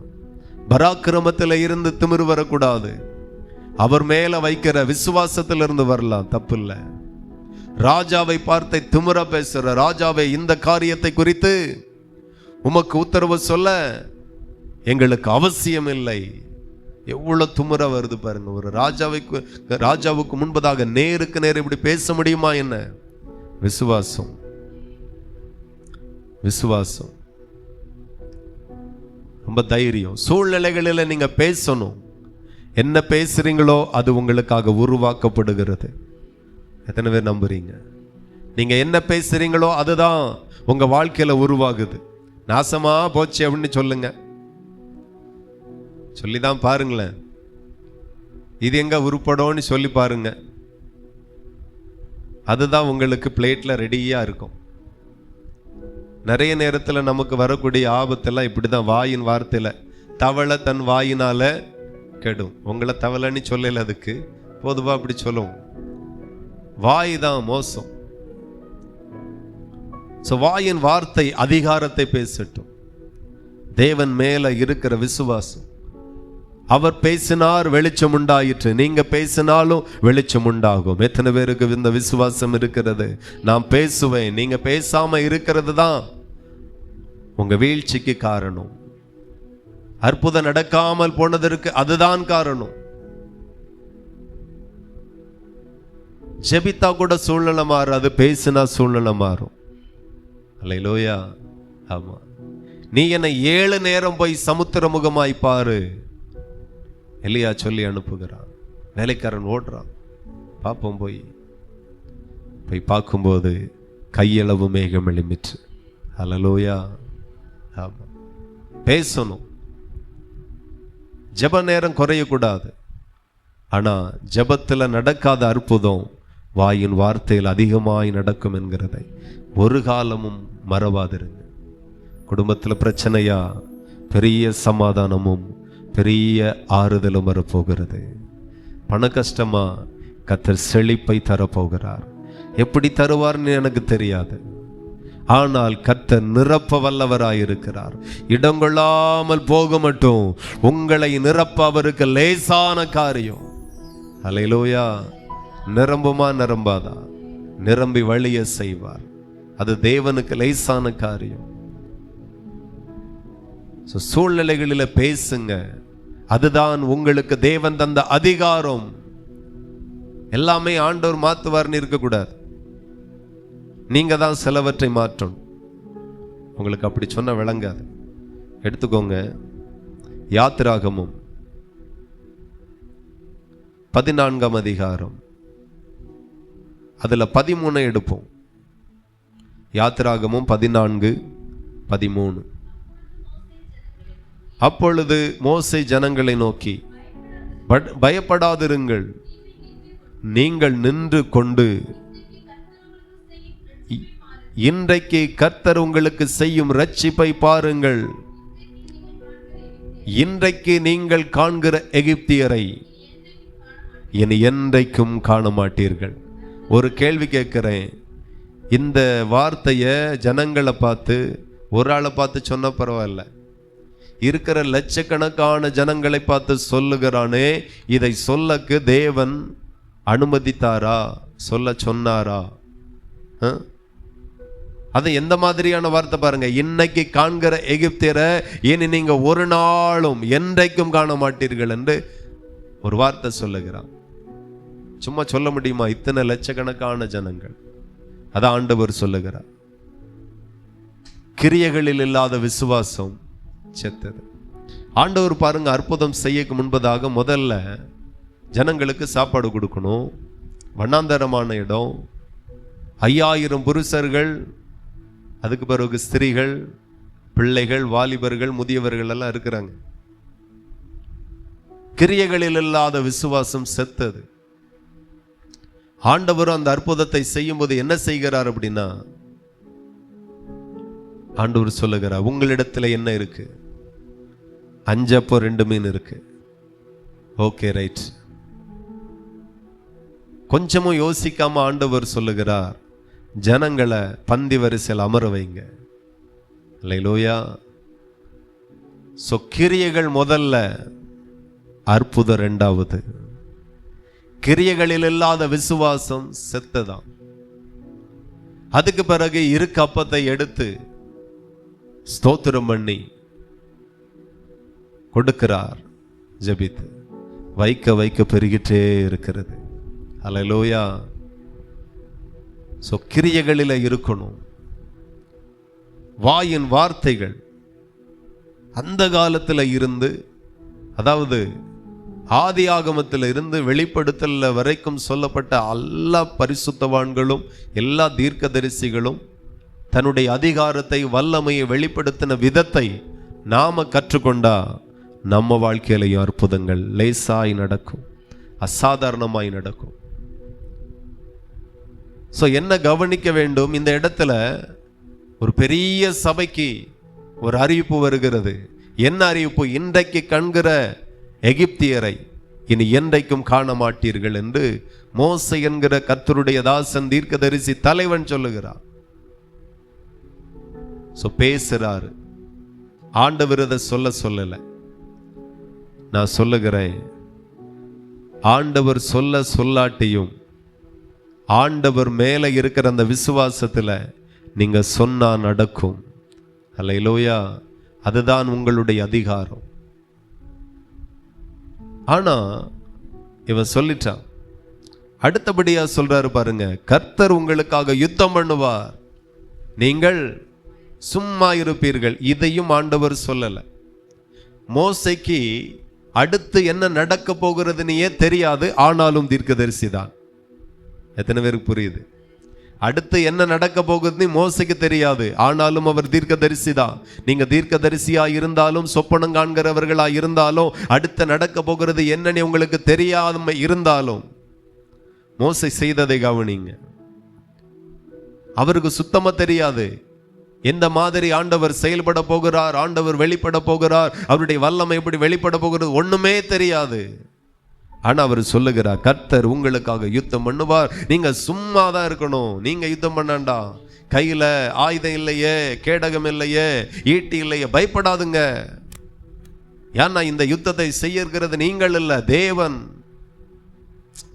பராக்கிரமத்தில் இருந்து திமிரு வரக்கூடாது, அவர் மேல வைக்கிற விசுவாசத்திலிருந்து வரலாம். தப்பு இல்லை. ராஜாவை பார்த்து திமிரா பேசுற ராஜாவை, இந்த காரியத்தை குறித்து உமக்கு உத்தரவு சொல்ல எங்களுக்கு அவசியம் இல்லை. எவ்வளவு திமிரா வருது பாருங்க. ஒரு ராஜாவுக்கு முன்பதாக நேருக்கு நேர் இப்படி பேச முடியுமா? என்ன விசுவாசம், விசுவாசம், ரொம்ப தைரியம். சூழ்நிலைகளில் நீங்க பேசணும். என்ன பேசுறீங்களோ அது உங்களுக்காக உருவாக்கப்படுகிறது. எத்தனை பேர் நம்புறீங்க? நீங்க என்ன பேசுறீங்களோ அதுதான் உங்க வாழ்க்கையில உருவாகுது. நாசமா போச்சு அப்படின்னு சொல்லுங்க, சொல்லிதான் பாருங்களேன். இது எங்க உருப்படோன்னு சொல்லி பாருங்க. அதுதான் உங்களுக்கு பிளேட்ல ரெடியா இருக்கும். நிறைய நேரத்தில் நமக்கு வரக்கூடிய ஆபத்தெல்லாம் இப்படிதான், வாயின் வார்த்தையில. தவளை தன் வாயினால கெடும். உங்களை தவளைன்னு சொல்லல, அதுக்கு பொதுவா அப்படி சொல்லும். வாய் தான் மோசம். வாயின் வார்த்தை அதிகாரத்தை பேசட்டும். தேவன் மேல இருக்கிற விசுவாசம். அவர் பேசினார், வெளிச்சம் உண்டாயிற்று. நீங்க பேசினாலும் வெளிச்சம் உண்டாகும். எத்தனை பேருக்கு இந்த விசுவாசம் இருக்கிறது? நான் பேசுவேன். நீங்க பேசாம இருக்கிறது தான் உங்க வீழ்ச்சிக்கு காரணம். அற்புதம் நடக்காமல் போனதற்கு அதுதான் காரணம். ஜெபித்தா கூட சூழ்நிலை மாறாது, பேசினா சூழ்நிலை மாறும். அல்லேலூயா. ஆமா, நீ என்னை 7 நேரம் போய் சமுத்திர முகமாய் பாரு, எலியா சொல்லி அனுப்புகிறான். வேலைக்காரன் ஓடுறான். பார்ப்போம். போய் பார்க்கும்போது கையளவு மேகம் எழும்பிற்று. அல்லேலூயா. ஆமா, பேசணும். ஜெப நேரம் குறையக்கூடாது. ஆனா ஜெபத்தில் நடக்காத அற்புதம் வாயின் வார்த்தையில் அதிகமாய் நடக்கும் என்கிறதை ஒரு காலமும் மறவாதிருங்க. குடும்பத்தில் பிரச்சனையா, பெரிய சமாதானமும் பெரிய ஆறுதலும் வரப்போகிறது. பண கஷ்டமா, கர்த்தர் செழிப்பை தரப்போகிறார். எப்படி தருவார்னு எனக்கு தெரியாது. ஆனால் கர்த்தர் நிரப்ப வல்லவராயிருக்கிறார். இடங்கொள்ளாமல் போக மட்டும் உங்களை நிரப்ப அவருக்கு லேசான காரியம். அல்லேலூயா. நிரம்புமா நிரம்பாதா? நிரம்பி வழிய செய்வார். அது தேவனுக்கு லேசான காரியம். சூழ்நிலைகளில் பேசுங்க. அதுதான் உங்களுக்கு தேவன் தந்த அதிகாரம். எல்லாமே ஆண்டவர் மாத்துவார்னு இருக்கக்கூடாது. நீங்க தான் சிலவற்றை மாற்றணும். உங்களுக்கு அப்படி சொன்ன விளங்காது. எடுத்துக்கோங்க, யாத்திராகமும் 14ஆம் அதிகாரம், அதுல 13 எடுப்போம். யாத்திராகமும் 14:13. அப்பொழுது மோசே ஜனங்களை நோக்கி, பயப்படாதிருங்கள், நீங்கள் நின்று கொண்டு இன்றைக்கு கர்த்தர் உங்களுக்கு செய்யும் ரட்சிப்பை பாருங்கள். இன்றைக்கு நீங்கள் காண்கிற எகிப்தியரை இனி என்றைக்கும் காண மாட்டீர்கள். ஒரு கேள்வி கேட்கிறேன். இந்த வார்த்தையை ஜனங்களை பார்த்து, ஒரு ஆளை பார்த்து சொன்ன பரவாயில்ல, இருக்கிற லட்சக்கணக்கான ஜனங்களை பார்த்து சொல்லுகிறானே, இதை சொல்லக்கு தேவன் அனுமதித்தாரா? சொல்ல சொன்னாரா? அது எந்த மாதிரியான வார்த்தை பாருங்க. இன்னைக்கு காண்கிற எகிப்தியரை இனி நீங்க ஒரு நாளும் என்றைக்கும் காண மாட்டீர்கள் என்று ஒரு வார்த்தை சொல்லுகிறான். சும்மா சொல்ல முடியுமா? இத்தனை லட்சக்கணக்கான ஜனங்கள். அதான் ஆண்டவர் சொல்லுகிறார். கிரியைகளில் இல்லாத விசுவாசம் செத்தது. ஆண்டவர் பாருங்க, அற்புதம் செய்யக்கு முன்பதாக முதல்ல ஜனங்களுக்கு சாப்பாடு கொடுக்கணும். வண்ணாந்தரமான இடம், 5000 புருஷர்கள், அதுக்கு பிறகு ஸ்திரீகள், பிள்ளைகள், வாலிபர்கள், முதியவர்கள் எல்லாம் இருக்கிறாங்க. கிரியைகளில் இல்லாத விசுவாசம் செத்தது. ஆண்டவர் அந்த அற்புதத்தை செய்யும் போது என்ன செய்கிறார் அப்படின்னா, ஆண்டவர் சொல்லுகிறார், உங்களிடத்துல என்ன இருக்கு? 5 அப்பம் 2 மீன் இருக்கு. Okay, right. கொஞ்சமும் யோசிக்காம ஆண்டவர் சொல்லுகிறார், ஜனங்களை பந்தி வரிசையில் அமர வைங்க. அல்லேலூயா. கிரியைகள் முதல்ல, அற்புதம் 2வது. கிரியைகளில் இல்லாத விசுவாசம் செத்ததான். அதுக்கு பிறகு இருக்க அப்பத்தை எடுத்து ஸ்தோத்திரம் பண்ணி கொடுக்கிறார். ஜெபித்து வைக்க வைக்க பெருகிட்டே இருக்கிறது. அல்லேலூயா. கிரியைகளில் இருக்கணும். வாயின் வார்த்தைகள் அந்த காலத்தில் இருந்து, அதாவது ஆதி ஆகமத்தில் இருந்து வெளிப்படுத்தல் வரைக்கும் சொல்லப்பட்ட எல்லா பரிசுத்தவான்களும் எல்லா தீர்க்கதரிசிகளும் தன்னுடைய அதிகாரத்தை, வல்லமையை வெளிப்படுத்தின விதத்தை நாம கற்றுக்கொண்டா நம்ம வாழ்க்கையிலையும் அற்புதங்கள் லேசாய் நடக்கும், அசாதாரணமாய் நடக்கும். ஸோ என்ன கவனிக்க வேண்டும், இந்த இடத்துல ஒரு பெரிய சபைக்கு ஒரு அறிவிப்பு வருகிறது. என்ன அறிவிப்பு? இன்றைக்கு காண்கிற எகிப்தியரை இனி என்றைக்கும் காண மாட்டீர்கள் என்று மோசே என்கிற கர்த்தருடைய தாசன் தீர்க்கதரிசி தலைவன் சொல்லுகிறார். ஸோ பேசுறாரு. ஆண்டவர் இதை சொல்லல, நான் சொல்லுகிறேன். ஆண்டவர் சொல்லாட்டியும் ஆண்டவர் மேல இருக்கிற அந்த விசுவாசத்துல நீங்க சொன்னா நடக்கும். அல்லேலூயா. அதுதான் உங்களுடைய அதிகாரம். ஆனா இவன் சொல்லிட்டான். அடுத்தபடியா சொல்றாரு பாருங்க, கர்த்தர் உங்களுக்காக யுத்தம் பண்ணுவார், நீங்கள் சும்மா இருப்பீர்கள். இதையும் ஆண்டவர் சொல்லல. மோசேக்கு அடுத்து என்ன நடக்க போகிறதுன்னே தெரியாது, ஆனாலும் தீர்க்கதரிசி தான். எத்தனை பேருக்கு புரியுது? அடுத்து என்ன நடக்க போகுதுன்னு மோசேக்கு தெரியாது, ஆனாலும் அவர் தீர்க்கதரிசி தான். நீங்க தீர்க்கதரிசியா இருந்தாலும் சொப்பனம் காண்கிறவர்களா இருந்தாலும் அடுத்து நடக்க போகிறது என்னன்னு உங்களுக்கு தெரியாம இருந்தாலும் மோசே செய்ததை கவனிங்க. அவருக்கு சுத்தமா தெரியாது எந்த மாதிரி ஆண்டவர் செயல்பட போகிறார், ஆண்டவர் வெளிப்பட போகிறார், அவருடைய வல்லமை எப்படி வெளிப்பட போகிறது, ஒண்ணுமே தெரியாது. ஆனா அவர் சொல்லுகிறார், கர்த்தர் உங்களுக்காக யுத்தம் பண்ணுவார், நீங்க சும்மா தான் இருக்கணும். நீங்க யுத்தம் பண்ணாண்டா, கையில ஆயுதம் இல்லையே, கேடகம் இல்லையே, ஈட்டி இல்லையே, பயப்படாதுங்க. ஏன்னா இந்த யுத்தத்தை செய்யறது நீங்கள் இல்ல, தேவன்.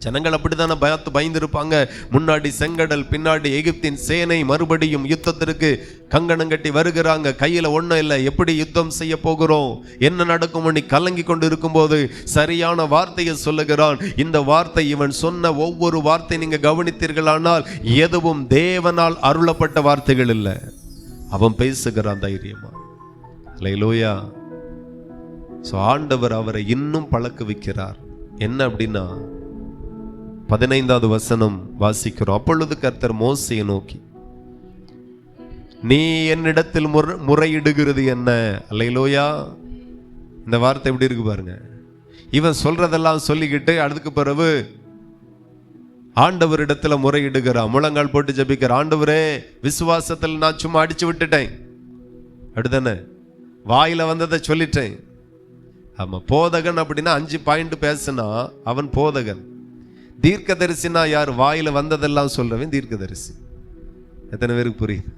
ஜனங்கள் அப்படித்தானே பயந்திருப்பாங்க. முன்னாடி செங்கடல், பின்னாடி எகிப்தின் சேனை மறுபடியும் யுத்தத்திற்கு கங்கணம் கட்டி வருகிறாங்க. கையில ஒண்ணும் இல்லை, எப்படி யுத்தம் செய்ய போகிறோம், என்ன நடக்கும் கலங்கி கொண்டு இருக்கும்போது சரியான வார்த்தையை சொல்லுகிறான். இந்த வார்த்தை, இவன் சொன்ன ஒவ்வொரு வார்த்தை நீங்க கவனித்தீர்களானால் எதுவும் தேவனால் அருளப்பட்ட வார்த்தைகள் இல்லை. அவன் பேசுகிறான் தைரியமா. அல்லேலூயா. சோ ஆண்டவர் அவரை இன்னும் பழக்க வைக்கிறார். என்ன அப்படின்னா 15வது வசனம் வாசிக்கிறோம். அப்பொழுது கர்த்தர் மோசேயை நோக்கி, நீ என்னிடத்தில் முறையிடுகிறது என்ன? அல்லேலூயா. இந்த வார்த்தை எப்படி இருக்கு பாருங்க. இவன் சொல்றதெல்லாம் சொல்லிக்கிட்டு அதுக்கு பிறகு ஆண்டவரிடத்துல முறையிடுகிறான். முழங்கால் போட்டு ஜெபிக்கிற, ஆண்டவரே விசுவாசத்தில் நான் சும்மா அடிச்சு விட்டுட்டேன், அப்படிதானே, வாயில வந்ததை சொல்லிட்டேன். ஆமா, போதகன் அப்படின்னா 5 பாயிண்ட் பேசினா அவன் போதகன். தீர்க்கதரிசினா யார்? வாயில வந்ததெல்லாம் சொல்றவன் தீர்க்கதரிசி. எத்தனை பேருக்கு புரியுது?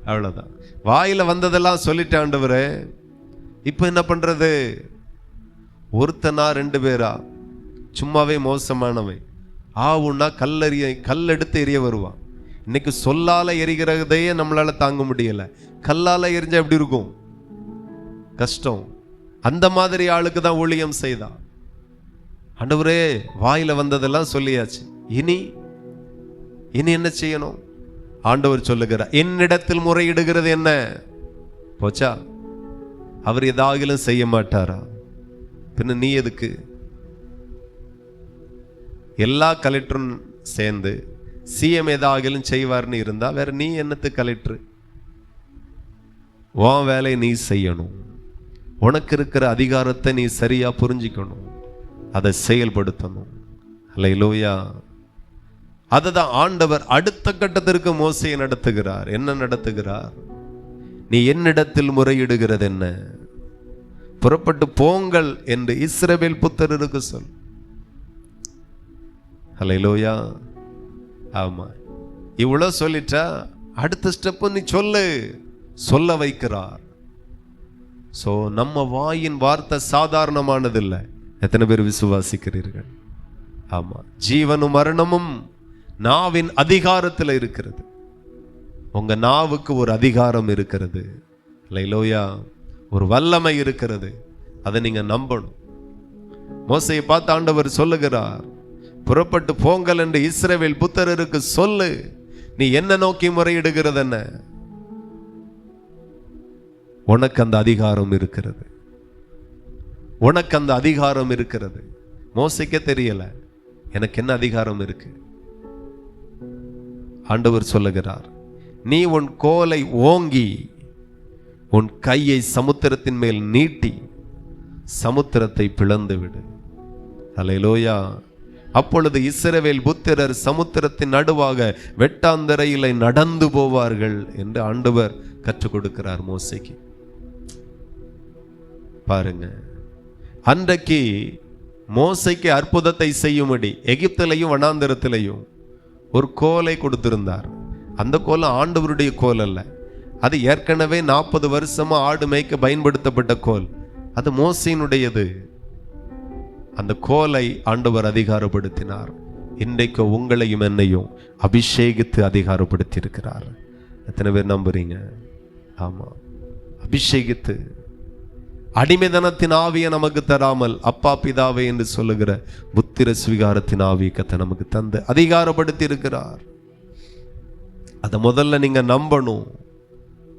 அவ்வளவுதான். வாயில வந்ததெல்லாம் சொல்லிட்டு ஆண்டவரே, இப்ப என்ன பண்றது? ஒருத்தனா 2 பேரா? சும்மாவே மோசமானவன். ஆவுன்னா கல்லெடுத்து எரிய வருவான். இன்னைக்கு சொல்லால எரிகிறதையே நம்மளால தாங்க முடியல, கல்லால எரிஞ்சா எப்படி இருக்கும்? கஷ்டம். அந்த மாதிரி ஆளுக்கு தான் ஊழியம் செய்தான். ஆண்டவரே வாயில வந்ததெல்லாம் சொல்லியாச்சு, இனி என்ன செய்யணும்? ஆண்டவர் சொல்லுகிறார், என்னிடத்தில் முறையிடுகிறது என்ன? போச்சா? அவர் ஏதாகிலும் செய்ய மாட்டாரா? பின்ன நீ எதுக்கு? எல்லா கலெக்டரும் சேர்ந்து சிஎம் ஏதாகிலும் செய்வார்னு இருந்தா வேற நீ என்னத்து கலெக்டர்? உன் வேலையை நீ செய்யணும். உனக்கு இருக்கிற அதிகாரத்தை நீ சரியா புரிஞ்சுக்கணும், அதை செயல்படுத்தணும். அல்லேலூயா. அதுதான் ஆண்டவர் அடுத்த கட்டத்திற்கு மோசேயை நடத்துகிறார். என்ன நடத்துகிறார்? நீ என்னிடத்தில் முறையிடுகிறது என்ன? புறப்பட்டு போங்கள் என்று இஸ்ரவேல் புத்திரருக்கு சொல். அல்லேலூயா. ஆமா, இவ்வளவு சொல்லிட்டா அடுத்த ஸ்டெப் நீ சொல்ல வைக்கிறார். சோ நம்ம வாயின் வார்த்தை சாதாரணமானது இல்லை. எத்தனை பேர் விசுவாசிக்கிறீர்கள்? ஆமா, ஜீவனும் மரணமும் நாவின் அதிகாரத்தில் இருக்கிறது. உங்க நாவுக்கு ஒரு அதிகாரம் இருக்கிறது. அல்லேலூயா. ஒரு வல்லமை இருக்கிறது, அதை நீங்க நம்பணும். மோசேயை பார்த்து ஆண்டவர் சொல்லுகிறார், புறப்பட்டு போங்கள் என்று இஸ்ரவேல் புத்திரருக்கு சொல்லு. நீ என்ன நோக்கி முறையிடுகிறது என்ன? உனக்கு அந்த அதிகாரம் இருக்கிறது, உனக்கு அந்த அதிகாரம் இருக்கிறது. மோசேக்கே தெரியல எனக்கு என்ன அதிகாரம் இருக்கு. ஆண்டவர் சொல்லுகிறார், நீ உன் கோலை ஓங்கி உன் கையை சமுத்திரத்தின் மேல் நீட்டி சமுத்திரத்தை பிளந்து விடு. அல்லேலூயா. அப்பொழுது இஸ்ரவேல் புத்திரர் சமுத்திரத்தின் நடுவாக வெட்டாந்தரையிலே நடந்து போவார்கள் என்று ஆண்டவர் கற்றுக் கொடுக்கிறார் மோசேக்கு. பாருங்க, அன்றைக்கு மோசேக்கு அற்புதத்தை செய்யும்படி எகிப்திலையும் வனாந்தரத்திலையும் ஒரு கோலை கொடுத்திருந்தார். அந்த கோல் ஆண்டவருடைய கோல் அல்ல, அது ஏற்கனவே 40 வருஷமா ஆடு மேய்க்க பயன்படுத்தப்பட்ட கோல். அது மோசேயினுடையது. அந்த கோலை ஆண்டவர் அதிகாரப்படுத்தினார். இன்றைக்கு உங்களையும் என்னையும் அபிஷேகித்து அதிகாரப்படுத்தி இருக்கிறார். எத்தனை பேர் நம்புறீங்க? ஆமா, அபிஷேகித்து. அடிமைதனத்தின் ஆவியை நமக்கு தராமல் அப்பா பிதாவே என்று சொல்லுகிற புத்திர ஸ்வீகாரத்தின் ஆவியை கர்த்தர் நமக்கு தந்து அதிகாரப்படுத்தி இருக்கிறார். அதை முதல்ல நீங்க நம்பணும்,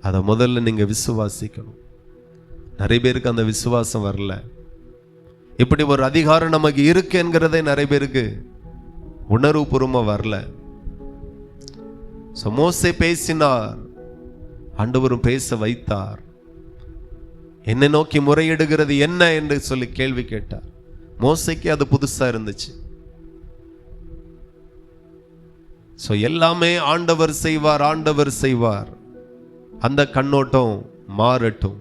அதை முதல்ல நீங்க விசுவாசிக்கணும். நிறைய பேருக்கு அந்த விசுவாசம் வரல. இப்படி ஒரு அதிகாரம் நமக்கு இருக்கு என்கிறதே நிறைய பேருக்கு உணர்வுபூர்வமா வரல. மோசே பேசினார், ஆண்டவரும் பேச வைத்தார். என்னை நோக்கி முறையிடுகிறது என்ன என்று சொல்லி கேள்வி கேட்டார். மோசேக்கு அது புதுசா இருந்துச்சு. எல்லாமே ஆண்டவர் செய்வார், ஆண்டவர் செய்வார். அந்த கண்ணோட்டம் மாறட்டும்.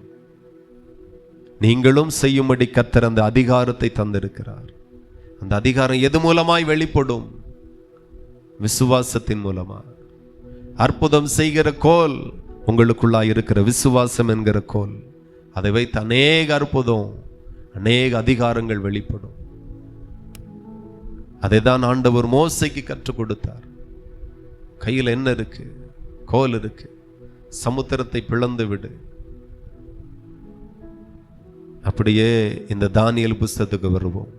நீங்களும் செய்யும்படி கர்த்தர் அந்த அதிகாரத்தை தந்திருக்கிறார். அந்த அதிகாரம் எது மூலமாய் வெளிப்படும்? விசுவாசத்தின் மூலமா. அற்புதம் செய்கிற கோல் உங்களுக்குள்ளாய் இருக்கிற விசுவாசம் என்கிற கோல். அதை வைத்து அநேக அற்புதம், அநேக அதிகாரங்கள் வெளிப்படும். அதை தான் ஆண்டவர் மோசேக்கு கற்றுக் கொடுத்தார். கையில் என்ன இருக்கு? கோல் இருக்கு. சமுத்திரத்தை பிளந்து விடு. அப்படியே இந்த தானியேல் புஸ்தகத்துக்கு வருவோம்.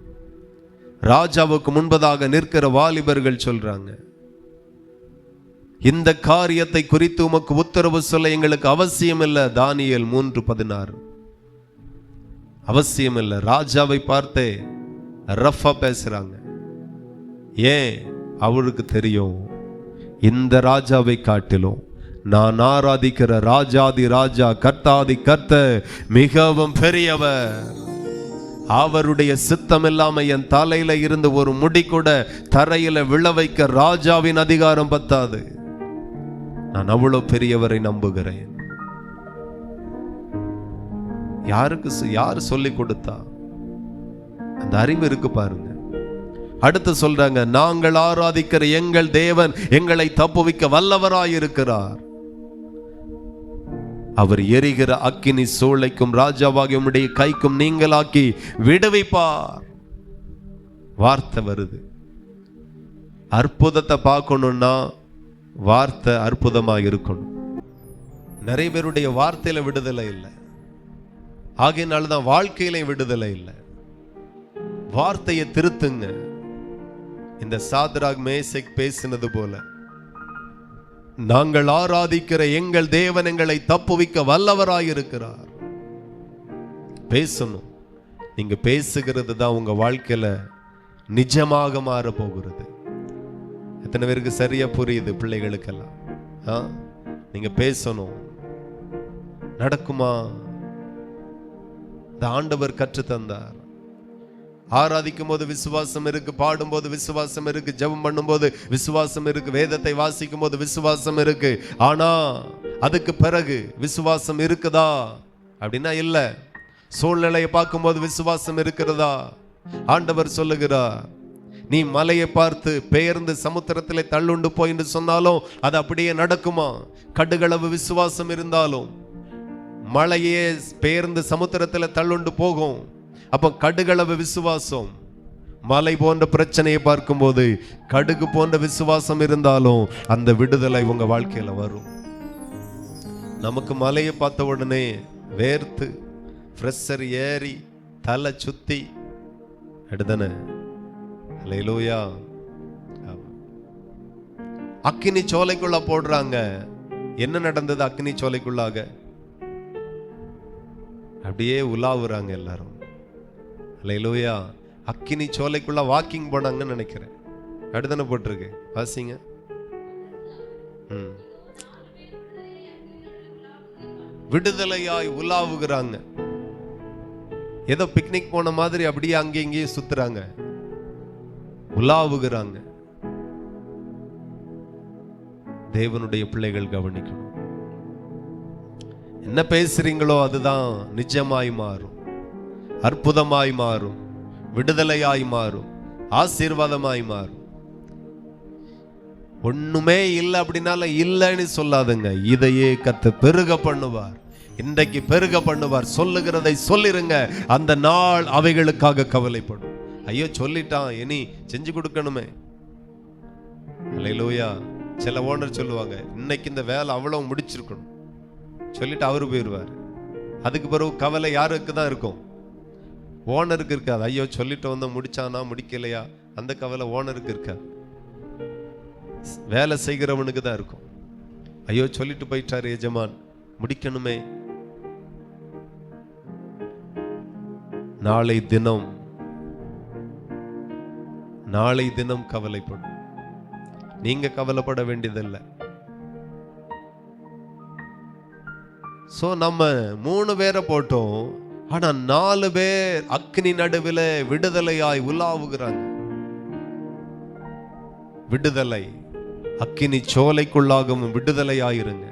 ராஜாவுக்கு முன்பதாக நிற்கிற வாலிபர்கள் சொல்றாங்க, இந்த காரியத்தை குறித்து உமக்கு உத்தரவு சொல்ல எங்களுக்கு அவசியம் இல்லை. தானியேல் 3:16. அவசியம் இல்லை. ராஜாவை பார்த்தே ரஃபா பேசுறாங்க. ஏன்? அவருக்கு தெரியும், இந்த ராஜாவை காட்டிலும் நான் ஆராதிக்கிற ராஜாதி ராஜா கர்த்தாதி கர்த்தர் மிகவும் பெரியவர். அவருடைய சித்தம் இல்லாம என் தலையில இருந்து ஒரு முடி கூட தரையில விழ வைக்க ராஜாவின் அதிகாரம் பத்தாது. நான் அவ்வளவு பெரியவரை நம்புகிறேன். யாரு சொல்லி கொடுத்தா? அந்த அறிவு இருக்கு பாருங்க. அடுத்து சொல்றாங்க, நாங்கள் ஆராதிக்கிற எங்கள் தேவன் எங்களை தப்புவிக்க வல்லவராயிருக்கிறார். அவர் எரிகிற அக்கினி சூளைக்கும் ராஜாவாகிய உம்முடைய கைக்கும் நீங்களாக்கி விடுவிப்பார். வார்த்தை வருது. அற்புதத்தை பார்க்கணும்னா வார்த்தை அற்புதமாக இருக்கணும். நிறைய பேருடைய வார்த்தையில விடுதலை இல்லை. ஆகையினால்தான் வாழ்க்கையில விடுதலை இல்லை. வார்த்தையை திருத்துங்க. இந்த சாத்ராக் மேசேக் பேசினது போல, நாங்கள் ஆராதிக்கிற எங்கள் தேவன் எங்களை தப்புவிக்க வல்லவராயிருக்கிறார். பேசணும். நீங்க பேசுகிறது தான் உங்க வாழ்க்கையில நிஜமாக மாற போகிறது. எத்தனை பேருக்கு சரியா புரியுது? பிள்ளைகளுக்கெல்லாம் நீங்க பேசணும். நடக்குமா? இந்த ஆண்டவர் கற்று தந்தார். ஆராதிக்கும் போது விசுவாசம் இருக்கு, பாடும்போது விசுவாசம் இருக்கு, ஜெபம் பண்ணும்போது விசுவாசம் இருக்கு, வேதத்தை வாசிக்கும் போது விசுவாசம் இருக்கு. ஆனா அதுக்கு பிறகு விசுவாசம் இருக்குதா அப்படின்னா இல்ல. சூழ்நிலையை பார்க்கும்போது விசுவாசம் இருக்கிறதா? ஆண்டவர் சொல்லுகிறார், நீ மலையை பார்த்து பெயர்ந்து சமுத்திரத்திலே தள்ளுண்டு போய் என்று சொன்னாலும் அது அப்படியே நடக்குமா? கடுகளவு விசுவாசம் இருந்தாலும் மலையே பெயர்ந்து சமுத்திரத்தில் தள்ளுண்டு போகும். அப்ப கடுகளவு விசுவாசம். மலை போன்ற பிரச்சனையை பார்க்கும்போது கடுகு போன்ற விசுவாசம் இருந்தாலும் அந்த விடுதலை உங்க வாழ்க்கையில வரும். நமக்கு மலையை பார்த்த உடனே வேர்த்து பிரஷர் ஏறி தலை சுத்தி எடுதன. அல்லேலூயா. அக்கினி சோலைக்குள்ள போடுறாங்க. என்ன நடந்தது? அக்கினி சோலைக்குள்ளாக அப்படியே உலாவுறாங்க எல்லாரும். அல்லேலூயா. அக்கினி சோலைக்குள்ள வாக்கிங் போனாங்கன்னு நினைக்கிறேன். அடுத்தன போட்டிருக்கு, வாசிங்க. விடுதலையாய் உலாவுகிறாங்க. ஏதோ பிக்னிக் போன மாதிரி அப்படியே அங்கே இங்கேயும் சுத்துறாங்க. உலாவுகிறாங்க. தேவனுடைய பிள்ளைகள் கவனிக்கணும். என்ன பேசுறீங்களோ அதுதான் நிஜமாய் மாறும், அற்புதமாய் மாறும், விடுதலையாய் மாறும், ஆசீர்வாதமாய் மாறும். ஒண்ணுமே இல்லை அப்படின்னால இல்லைன்னு சொல்லாதுங்க. இதையே கர்த்தர் பெருக பண்ணுவார். இன்றைக்கு பெருக பண்ணுவார். சொல்லுகிறதை சொல்லிருங்க. அந்த நாள் அவைகளுக்காக கவலைப்படும். ஐயோ சொல்லிட்டான், இனி செஞ்சு கொடுக்கணுமே. அல்லேலூயா. சில ஓனர் சொல்லுவாங்க, இன்னைக்கு இந்த வேலை அவ்வளவு முடிச்சிருக்கணும் சொல்லிட்டு அவரு போயிடுவார். அதுக்கு பிறகு கவலை யாருக்கு தான் இருக்கும்? ஓனருக்கு இருக்காது. ஐயோ சொல்லிட்டு வந்தா முடிச்சானா முடிக்கலையா, அந்த கவலை ஓனருக்கு இருக்காது. வேலை செய்கிறவனுக்கு தான் இருக்கும். ஐயோ சொல்லிட்டு போயிட்டாரு எஜமான், முடிக்கணுமே. நாளை தினம் கவலைப்படும். நீங்க கவலைப்பட வேண்டியதில்லை. சோ நம்ம 3 பேரை போட்டோம், ஆனா 4 பேர் அக்னி நடுவில் விடுதலையாய் உலாவுகிறாங்க. விடுதலை, அக்கினி சோலைக்குள்ளாகவும் விடுதலையாயிருங்க.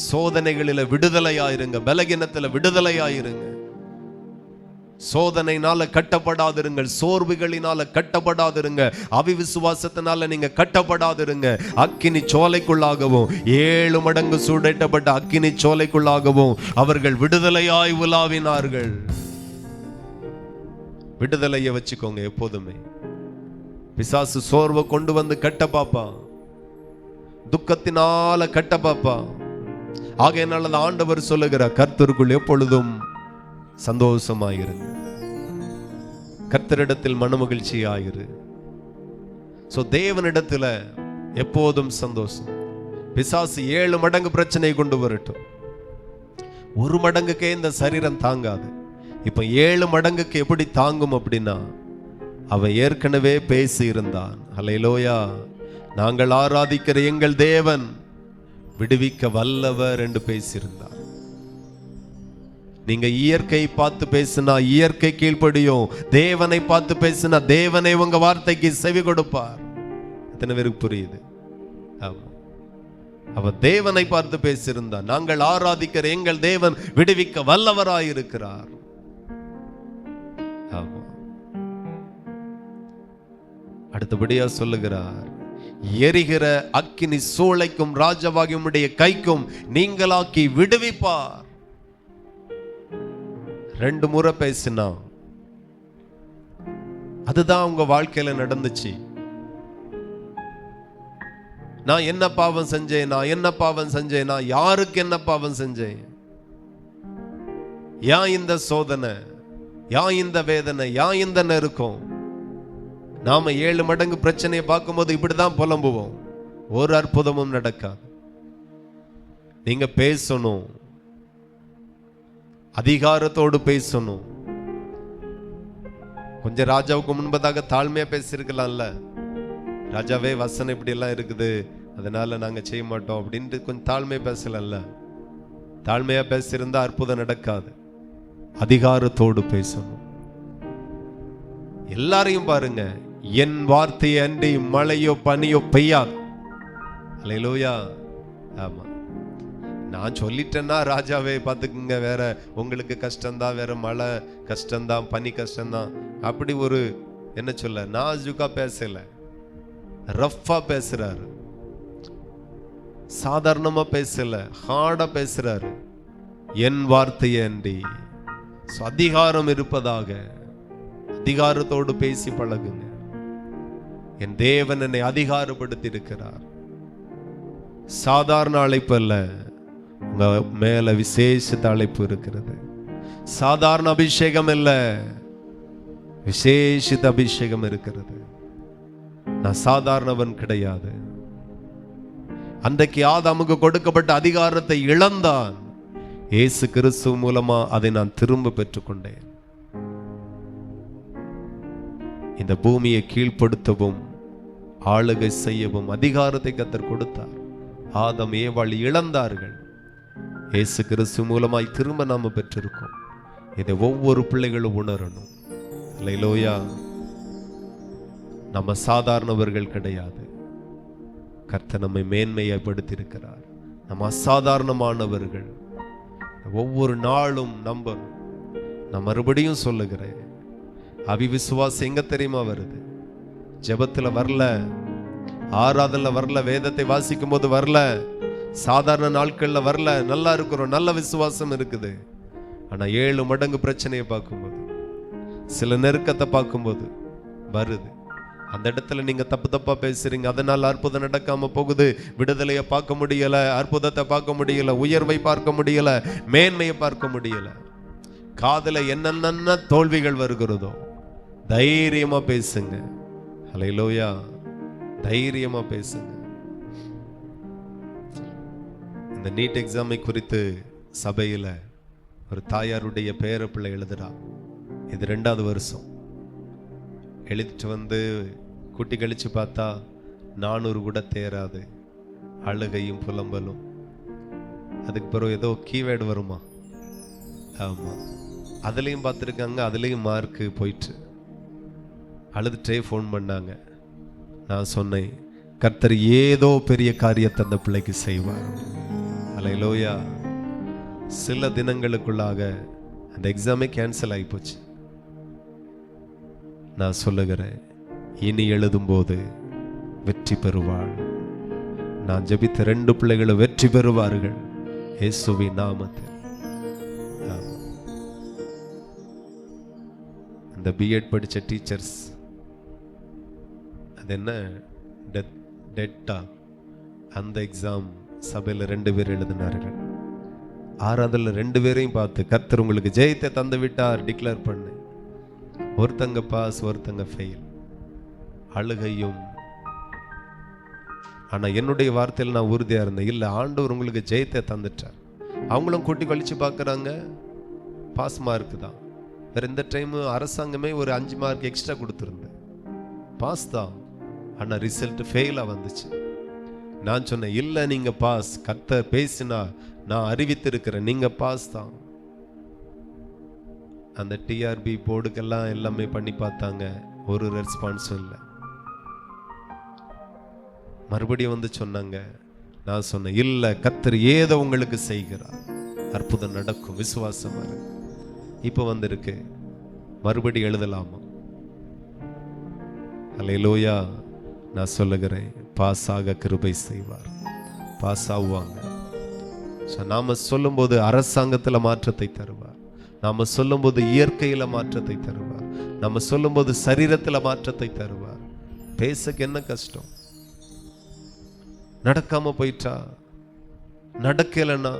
சோதனைகளில விடுதலையாயிருங்க. பலகீனத்துல விடுதலையாயிருங்க. சோதனைனால கட்டப்படாதிருங்கள். சோர்வுகளினால கட்டப்படாதிருங்க. அவிவிசுவாசத்தினால நீங்க கட்டப்படாதிருங்க. அக்கினி சோலைக்குள்ளாகவும் 7 மடங்கு சூடேற்றப்பட்ட அக்கினி சோலைக்குள்ளாகவும் அவர்கள் விடுதலையாய் உலாவினார்கள். விடுதலையை வச்சுக்கோங்க எப்போதுமே. பிசாசு சோர்வை கொண்டு வந்து கட்ட பாப்பான், துக்கத்தினால கட்ட பாப்பான். ஆகையினால ஆண்டவர் சொல்லுகிறார், கர்த்தருக்குள் எப்பொழுதும் சந்தோஷமாயிரு, கர்த்தரிடத்தில் மனமகிழ்ச்சியாயிரு. சோ தேவனிடத்துல எப்போதும் சந்தோஷம். பிசாசு 7 மடங்கு பிரச்சனை கொண்டு வரட்டும், 1 மடங்குக்கே இந்த சரீரம் தாங்காது. இப்ப 7 மடங்குக்கு எப்படி தாங்கும் அப்படின்னா, அவன் ஏற்கனவே பேசி இருந்தான். அல்லேலூயா. நாங்கள் ஆராதிக்கிற எங்கள் தேவன் விடுவிக்க வல்லவர் என்று பேசியிருந்தார். நீங்க இயற்கை பார்த்து பேசினா இயற்கை கீழ்ப்படியும். தேவனை பார்த்து பேசினா தேவனை உங்க வார்த்தைக்கு செவி கொடுப்பார். எத்தனை பேருக்கு புரியுது? அவ தேவனை பார்த்து பேசியிருந்தார். நாங்கள் ஆராதிக்கிற எங்கள் தேவன் விடுவிக்க வல்லவராயிருக்கிறார். ஆமா. அடுத்தபடியா சொல்லுகிறார், எரிகிற அக்கினி சூளைக்கும் ராஜாவாகிய உம்முடைய கைக்கும் நீங்களாக்கி விடுவிப்பார். 2 முறை பேசினா அதுதான் உங்க வாழ்க்கையில நடந்துச்சு. நான் என்ன பாவம் செஞ்சேன், நான் என்ன பாவம் செஞ்சேன், நான் யாருக்கு என்ன பாவம் செஞ்சேன், ஏன் இந்த சோதனை, ஏன் இந்த வேதனை, ஏன் இந்த நெருக்கம். நாம 7 மடங்கு பிரச்சனையை பார்க்கும்போது இப்படிதான் புலம்புவோம். ஒரு அற்புதமும் நடக்காது. நீங்க பேசணும், அதிகாரத்தோடு பேசணும். கொஞ்சம் ராஜாவுக்கு முன்பதாக தாழ்மையா பேசியிருக்கலாம்ல. ராஜாவே வசனம் இப்படி எல்லாம் இருக்குது, அதனால நாங்க செய்ய மாட்டோம் அப்படின்ட்டு கொஞ்சம் தாழ்மையா பேசலாம்ல. தாழ்மையா பேசியிருந்தா அற்புதம் நடக்காது. அதிகாரத்தோடு பேசணும். எல்லாரையும் பாருங்க, என் வார்த்தையை அன்றி மழையோ பனியோ பெய்யாது. அல்லேலூயா. ஆமா, நான் சொல்லிட்டேன்னா ராஜாவே பார்த்துக்குங்க, வேற உங்களுக்கு கஷ்டம்தான், வேற மழை கஷ்டம்தான், பனி கஷ்டம்தான், அப்படி ஒரு என்ன சொல்ல நாஜுக்கா பேசல, ரஃப்பா பேசுறாரு, சாதாரணமா பேசல, ஹார்டா பேசுறாரு. என் வார்த்தையை அன்றி அதிகாரம் இருப்பதாக அதிகாரத்தோடு பேசி பழகுங்க. என் தேவன் என்னை அதிகாரப்படுத்தி இருக்கிறார். சாதாரண அழைப்பு அல்ல, உங்க மேல விசேஷ அழைப்பு இருக்கிறது. சாதாரண அபிஷேகம் இல்ல, விசேஷித்த அபிஷேகம் இருக்கிறது. நான் சாதாரணவன் கிடையாது. அன்றைக்கு ஆதாமுக்கு கொடுக்கப்பட்ட அதிகாரத்தை இழந்தான். இயேசு கிறிஸ்து மூலமா அதை நான் திரும்ப பெற்றுக்கொண்டேன். இந்த பூமியை கீழ்ப்படுத்தவும் ஆளுகை செய்யவும் அதிகாரத்தை கர்த்தர் கொடுத்தார். ஆதாம் ஏவாள் இழந்தார்கள். இயேசு கிறிஸ்து மூலமாய் திரும்ப நாம பெற்றிருக்கோம். இதை ஒவ்வொரு பிள்ளைகளும் உணரணும். அல்லேலூயா. நம்ம சாதாரணவர்கள் கிடையாது. கர்த்தர் நம்மை மேன்மையப்படுத்தியிருக்கிறார். நம்ம அசாதாரணமானவர்கள். ஒவ்வொரு நாளும் நம்பணும். நான் மறுபடியும் சொல்லுகிறேன், அவிவிசுவாசம் எங்க தெரியுமா வருது? ஜெபத்துல வரல, ஆராதனைல வரல, வேதத்தை வாசிக்கும் போது வரல, சாதாரண நாட்கள்ல வரல. நல்லா இருக்கிறோம், நல்ல விசுவாசம் இருக்குது. ஆனா 7 மடங்கு பிரச்சனையை பார்க்கும்போது, சில நெருக்கத்தை பார்க்கும்போது வருது. அந்த இடத்துல நீங்க தப்பு தப்பா பேசுறீங்க, அதனால அற்புதம் நடக்காம போகுது. விடுதலையை பார்க்க முடியல, அற்புதத்தை பார்க்க முடியல, உயர்வை பார்க்க முடியல, மேன்மையை பார்க்க முடியல. காதுல என்னென்ன தோல்விகள் வருகிறதோ தைரியமா பேசுங்க. ஹல்லேலூயா, தைரியமா பேசுங்க. இந்த நீட் எக்ஸாமை குறித்து சபையில ஒரு தாயாருடைய பேர பிள்ளை எழுதுறா. இது 2வது வருஷம். எழுதிட்டு வந்து கூட்டி கழிச்சு பார்த்தா 400 கூட தேராது. அழுகையும் புலம்பலும். அதுக்கு பிறகு ஏதோ கீவேர்டு வருமா? ஆமா, அதுலேயும் பார்த்துருக்காங்க. அதுலேயும் மார்க்கு போயிட்டு அழுதுட்டே ஃபோன் பண்ணாங்க. நான் சொன்னேன், கர்த்தர் ஏதோ பெரிய காரியத்தை அந்த பிள்ளைக்கு செய்வார். அல்லேலூயா. சில தினங்களுக்குள்ளாக அந்த எக்ஸாமே கேன்சல் ஆகி போச்சு. நான் சொல்லுகிறேன், இனி எழுதும்போது வெற்றி பெறுவாள். நான் ஜெபித்த 2 பிள்ளைகளும் வெற்றி பெறுவார்கள் இயேசுவின் நாமத்தில். இந்த பிஎட் படிச்ச டீச்சர்ஸ், அது என்ன டெட்டா, அந்த எக்ஸாம் சபையில் 2 பேர் எழுதினார்கள். 6வதுல 2 பேரையும் பார்த்து கர்த்தர் உங்களுக்கு ஜெயத்தை தந்து விட்டார் டிக்ளேர் பண்ணு. ஒருத்தங்க பாஸ், ஒருத்தங்க ஃபெயில். அழுகையும். ஆனா என்னுடைய வார்த்தையில் நான் உறுதியா இருந்தேன், இல்ல ஆண்டவர் உங்களுக்கு ஜெயத்தை தந்துட்டார். அவங்களும் கூட்டி கழிச்சு பார்க்குறாங்க, பாஸ் மார்க் தான். வேற இந்த டைம் அரசாங்கமே ஒரு 5 மார்க் எக்ஸ்ட்ரா கொடுத்துருந்தேன். பாஸ் தான், ஆனா ரிசல்ட் ஃபெயிலா வந்துச்சு. நான் சொன்னேன், இல்ல நீங்க பாஸ், கர்த்தர் பேசினா நான் அறிவித்திருக்கிறேன், நீங்க பாஸ் தான். அந்த டிஆர்பி போர்டுக்கெல்லாம் எல்லாமே பண்ணி பார்த்தாங்க, ஒரு ரெஸ்பான்ஸும் இல்லை. மறுபடியும் வந்து சொன்னாங்க. நான் சொன்னேன், இல்ல கர்த்தர் ஏதோ உங்களுக்கு செய்கிறார், அற்புதம் நடக்கும், விசுவாசமா இருக்கு. இப்போ வந்திருக்கு, மறுபடியும் எழுதலாமா? அல்லேலூயா. நான் சொல்லுகிறேன், பாஸ் ஆக கிருபை செய்வார், பாஸ் ஆகுவாங்க. நாம சொல்லும்போது அரசாங்கத்துல மாற்றத்தை தருவார், நாம சொல்லும்போது இயற்கையில மாற்றத்தை தருவார், நம்ம சொல்லும்போது சரீரத்துல மாற்றத்தை தருவார். பேசக்கு என்ன கஷ்டம்? நடக்காம போயிட்டா, நடக்கலன்னா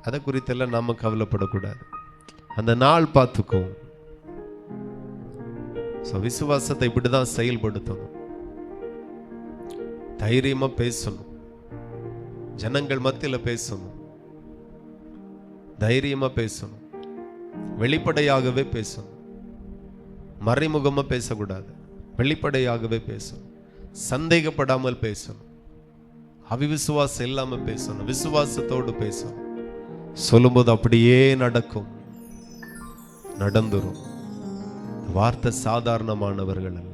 அதை குறித்தெல்லாம் நாம கவலைப்படக்கூடாது. அந்த நாள் பார்த்துக்கும். விசுவாசத்தை இப்படிதான் செயல்படுத்தணும். தைரியமா பேசணும், ஜனங்கள் மத்தியில பேசணும், தைரியமா பேசணும், வெளிப்படையாகவே பேசணும். மறைமுகமா பேசக்கூடாது, வெளிப்படையாகவே பேசணும். சந்தேகப்படாமல் பேசணும், அவிவிசுவாசம் இல்லாம பேசணும், விசுவாசத்தோடு பேசணும். சொல்லும்போது அப்படியே நடக்கும், நடந்துரும். வார்த்தை சாதாரணமானவர்கள் அல்ல.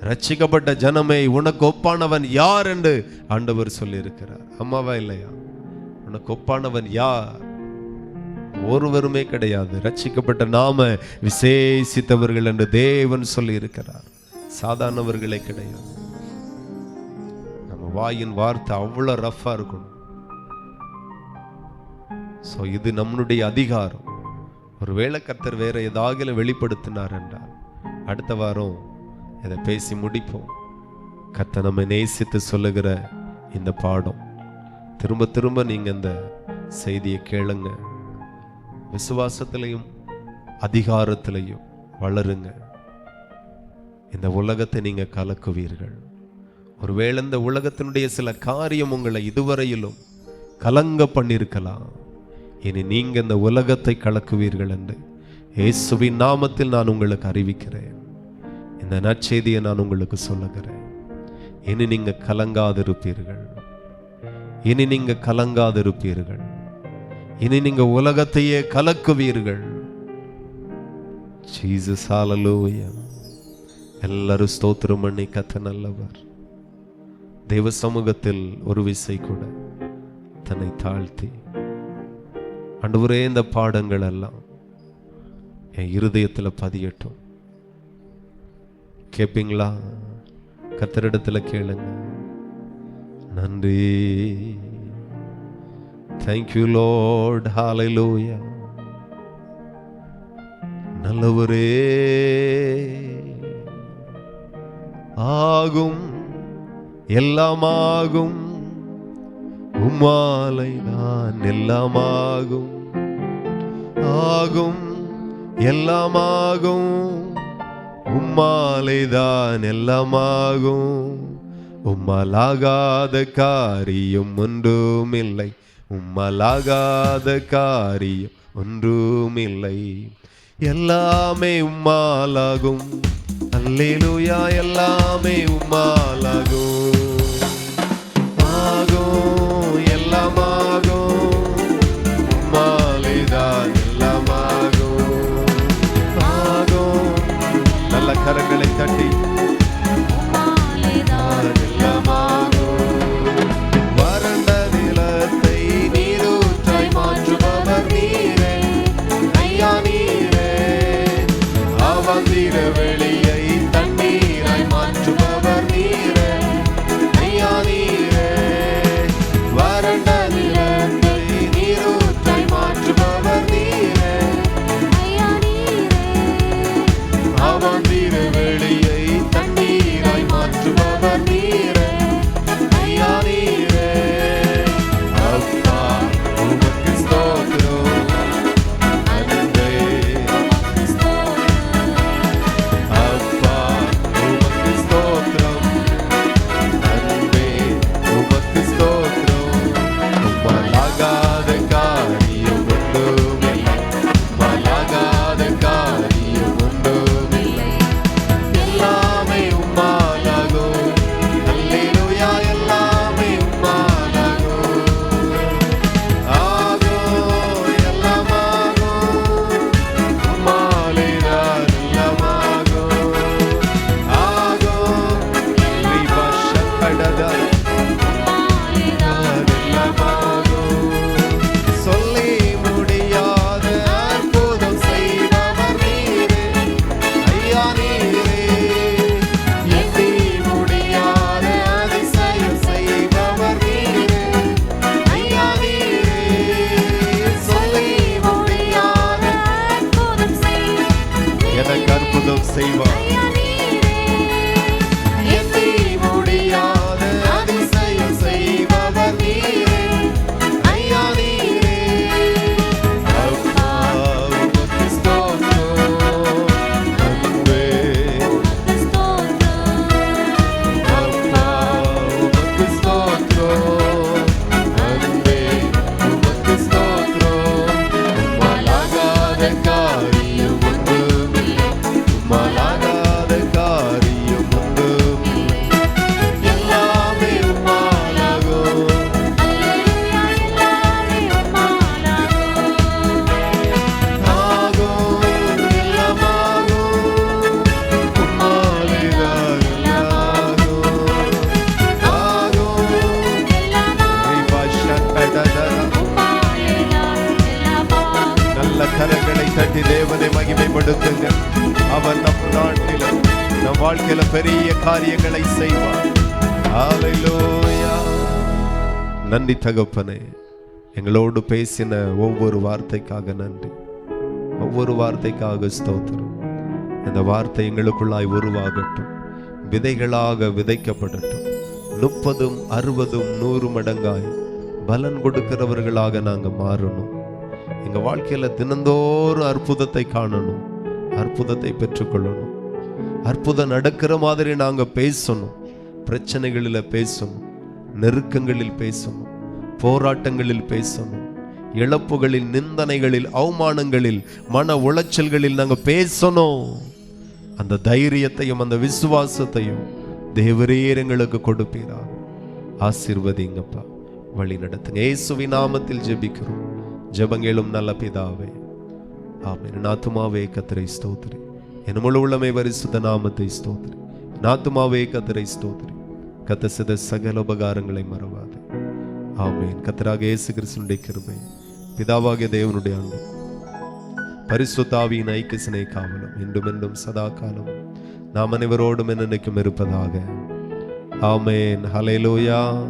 ரட்சிக்கப்பட்ட ஜனமே, உனக்கு ஒப்பானவன் யார் என்று ஆண்டவர் சொல்லி இருக்கிறார். அம்மாவா இல்லையா? உனக்கு ஒப்பானவன் யார்? ஒருவருமே கிடையாது. ரட்சிக்கப்பட்ட நாம விசேஷித்தவர்கள் என்று தேவன் சொல்லி இருக்கிறார். சாதாரணவர்களே கிடையாது. நம்ம வாயின் வார்த்தை அவ்வளவு ரஃபா இருக்கணும். இது நம்மளுடைய அதிகாரம். ஒருவேளை கர்த்தர் வேற ஏதாவது வெளிப்படுத்தினார் என்றால் அடுத்த வாரம் இதை பேசி முடிப்போம். கர்த்தர் நம்மை நேசித்து சொல்லுகிற இந்த பாடம் திரும்ப திரும்ப நீங்க இந்த செய்தியை கேளுங்க. விசுவாசத்திலையும் அதிகாரத்திலையும் வளருங்க. இந்த உலகத்தை நீங்க கலக்குவீர்கள். ஒருவேளை இந்த உலகத்தினுடைய சில காரியம் உங்களை இதுவரையிலும் கலங்க பண்ணிருக்கலாம். இனி நீங்க இந்த உலகத்தை கலக்குவீர்கள் என்று இயேசுவின் நாமத்தில் நான் உங்களுக்கு அறிவிக்கிறேன். இந்த நற்செய்தியை நான் உங்களுக்கு சொல்லுகிறேன். இனி நீங்க கலங்காதிருப்பீர்கள். இனி நீங்க கலங்காதிருப்பீர்கள். இனி நீங்க உலகத்தையே கலக்குவீர்கள். ஜீசஸ் ஹalleluya. எல்லாரும் ஸ்தோத்திரம் பண்ணி கர்த்தர் நல்லவர். தேவ சமூகத்தில் ஒரு விசை கூட தன்னை தாழ்த்தி, ஆண்டவரே இந்த பாடங்கள் எல்லாம் என் இருதயத்தில் பதியட்டும். கேட்பீங்களா? கர்த்தரிடத்தில் கேளுங்க. நன்றி. Thank you lord. ஹalleluya. நல்லவரே, ஆகும் எல்லாமாகும், உம்மாலை தான் எல்லாமாகும். ஆகும் எல்லாமாகும், உம்மாலை தான் எல்லாமாகும். உம்மாலாகாத காரியம் ஒன்றுமில்லை, உம்மாலாகாத காரியம் ஒன்றுமில்லை. எல்லாமே உம்மாலாகும். அல்லேலூயா. எல்லாமே உம்மாலாகும். ஆகும் எல்லாமாகும், உம்மாலேதான் எல்லாமாகும். ஆகும். நல்ல கரங்களை தட்டி வறண்ட நிலத்தை நீரூற்றாய் மாற்றுபவர் நீரே ஐயா நீரே. அவந்திர வெளியை தண்ணீராய் மாற்றுபவர் நீரே ஐயா நீரே. வறண்ட நிலத்தை நீரூற்றாய் மாற்றுபவர் நீரே ஐயா நீரே. அவந்திர வெளியை தண்ணீராய் மாற்றுபவர் நீரே ஐயா நீரே. அப்பா உமக்கு ஸ்தோத்திரம், அன்பே அப்பா உமக்கு ஸ்தோத்திரம், அன்பே உமக்கு ஸ்தோத்திரம். உம்மாலாகாத காரியம் ஒன்றுமில்லை, உம்மாலாகாத காரியம் ஒன்றுமில்லை. எல்லாமே உம்மாலாகும். அல்லேலூயா. எல்லாமே உம்மாலாகும். ஆகும் எல்லாமாகும், உம்மாலேதான் எல்லாமாகும். ஆகும் ரிபஷக்கடதா எல்லாமாகும். சொல்லி முடியாத அற்புதம் செய்பவர் நீரே ஐயா நீரே. எண்ணி முடியாத அதிசயம் செய்பவர் நீரே ஐயா நீரே. சொல்லி முடியாத எனக்கு அற்புதம் செய்வார். எண்ணி முடியாத அதிசயம் செய்பவர் நீரே ஐயா நீரே. அப்பா உமக்கு ஸ்தோத்திரம், அன்பே அப்பா உமக்கு ஸ்தோத்திரம், அன்பே உமக்கு ஸ்தோத்திரம். உம்மாலாகாத காரியம் ஒன்றுமில்லை, உம்மாலாகாத காரியம் ஒன்றுமில்லை. எல்லாமே உம்மாலாகும். ஆகும் எல்லாமாகும், உம்மாலேதான் எல்லாமாகும். ஆகும் ரிபஷக்கடதா. நல்ல கரங்களை தட்டி தேவனை மகிமைப்படுத்துங்க. அவர் நம் நாட்டில நம் வாழ்க்கையில பெரிய காரியங்களை செய்வார். ஹalleluya. நன்றி தகப்பனே, எங்களோடு பேசின ஒவ்வொரு வார்த்தைக்காக நன்றி. ஒவ்வொரு வார்த்தைக்காக ஸ்தோத்திரம். இந்த வார்த்தை எங்களுக்குள்ளாய் உருவாகட்டும், விதைகளாக விதைக்கப்படட்டும். 30, 60, 100 மடங்காய் பலன் கொடுக்கிறவர்களாக நாங்கள் மாறணும். எங்க வாழ்க்கையில தினந்தோறும் அற்புதத்தை காணணும், அற்புதத்தை பெற்றுக்கொள்ளணும். அற்புதம் நடக்கிற மாதிரி நாங்க பேசணும். பிரச்சனைகளில் பேசணும், நெருக்கங்களில் பேசணும், போராட்டங்களில் பேசணும், இழப்புகளில், நிந்தனைகளில், அவமானங்களில், மன உளைச்சல்களில் நாங்க பேசணும். அந்த தைரியத்தையும் அந்த விசுவாசத்தையும் தேவரீர் எங்களுக்கு கொடுப்பீரா. ஆசீர்வதிங்கப்பா, வழி நடத்துங்க. இயேசுவின் நாமத்தில் ஜெபிக்கிறோம். ஜெபங்களும் நல்ல பிதாவே, ஆமென். என் ஆத்துமாவே கர்த்தரை ஸ்தோத்திரி, என் முழு உள்ளமே பரிசுத்த நாமத்தை ஸ்தோத்திரி. என் ஆத்துமாவே கர்த்தரை ஸ்தோத்திரி, கர்த்தர் செய்த சகல உபகாரங்களை மறவாதே. ஆமென். கர்த்தராகிய இயேசு கிறிஸ்துவினுடைய கிருபை, பிதாவாகிய தேவனுடைய அன்பு, பரிசுத்த ஆவியின் ஐக்கிய சினை காவலும் இன்றும் என்றும் சதா காலம் நாம் அனைவரோடும் என்னைக்கும் இருப்பதாக. ஆமென். ஹல்லேலூயா.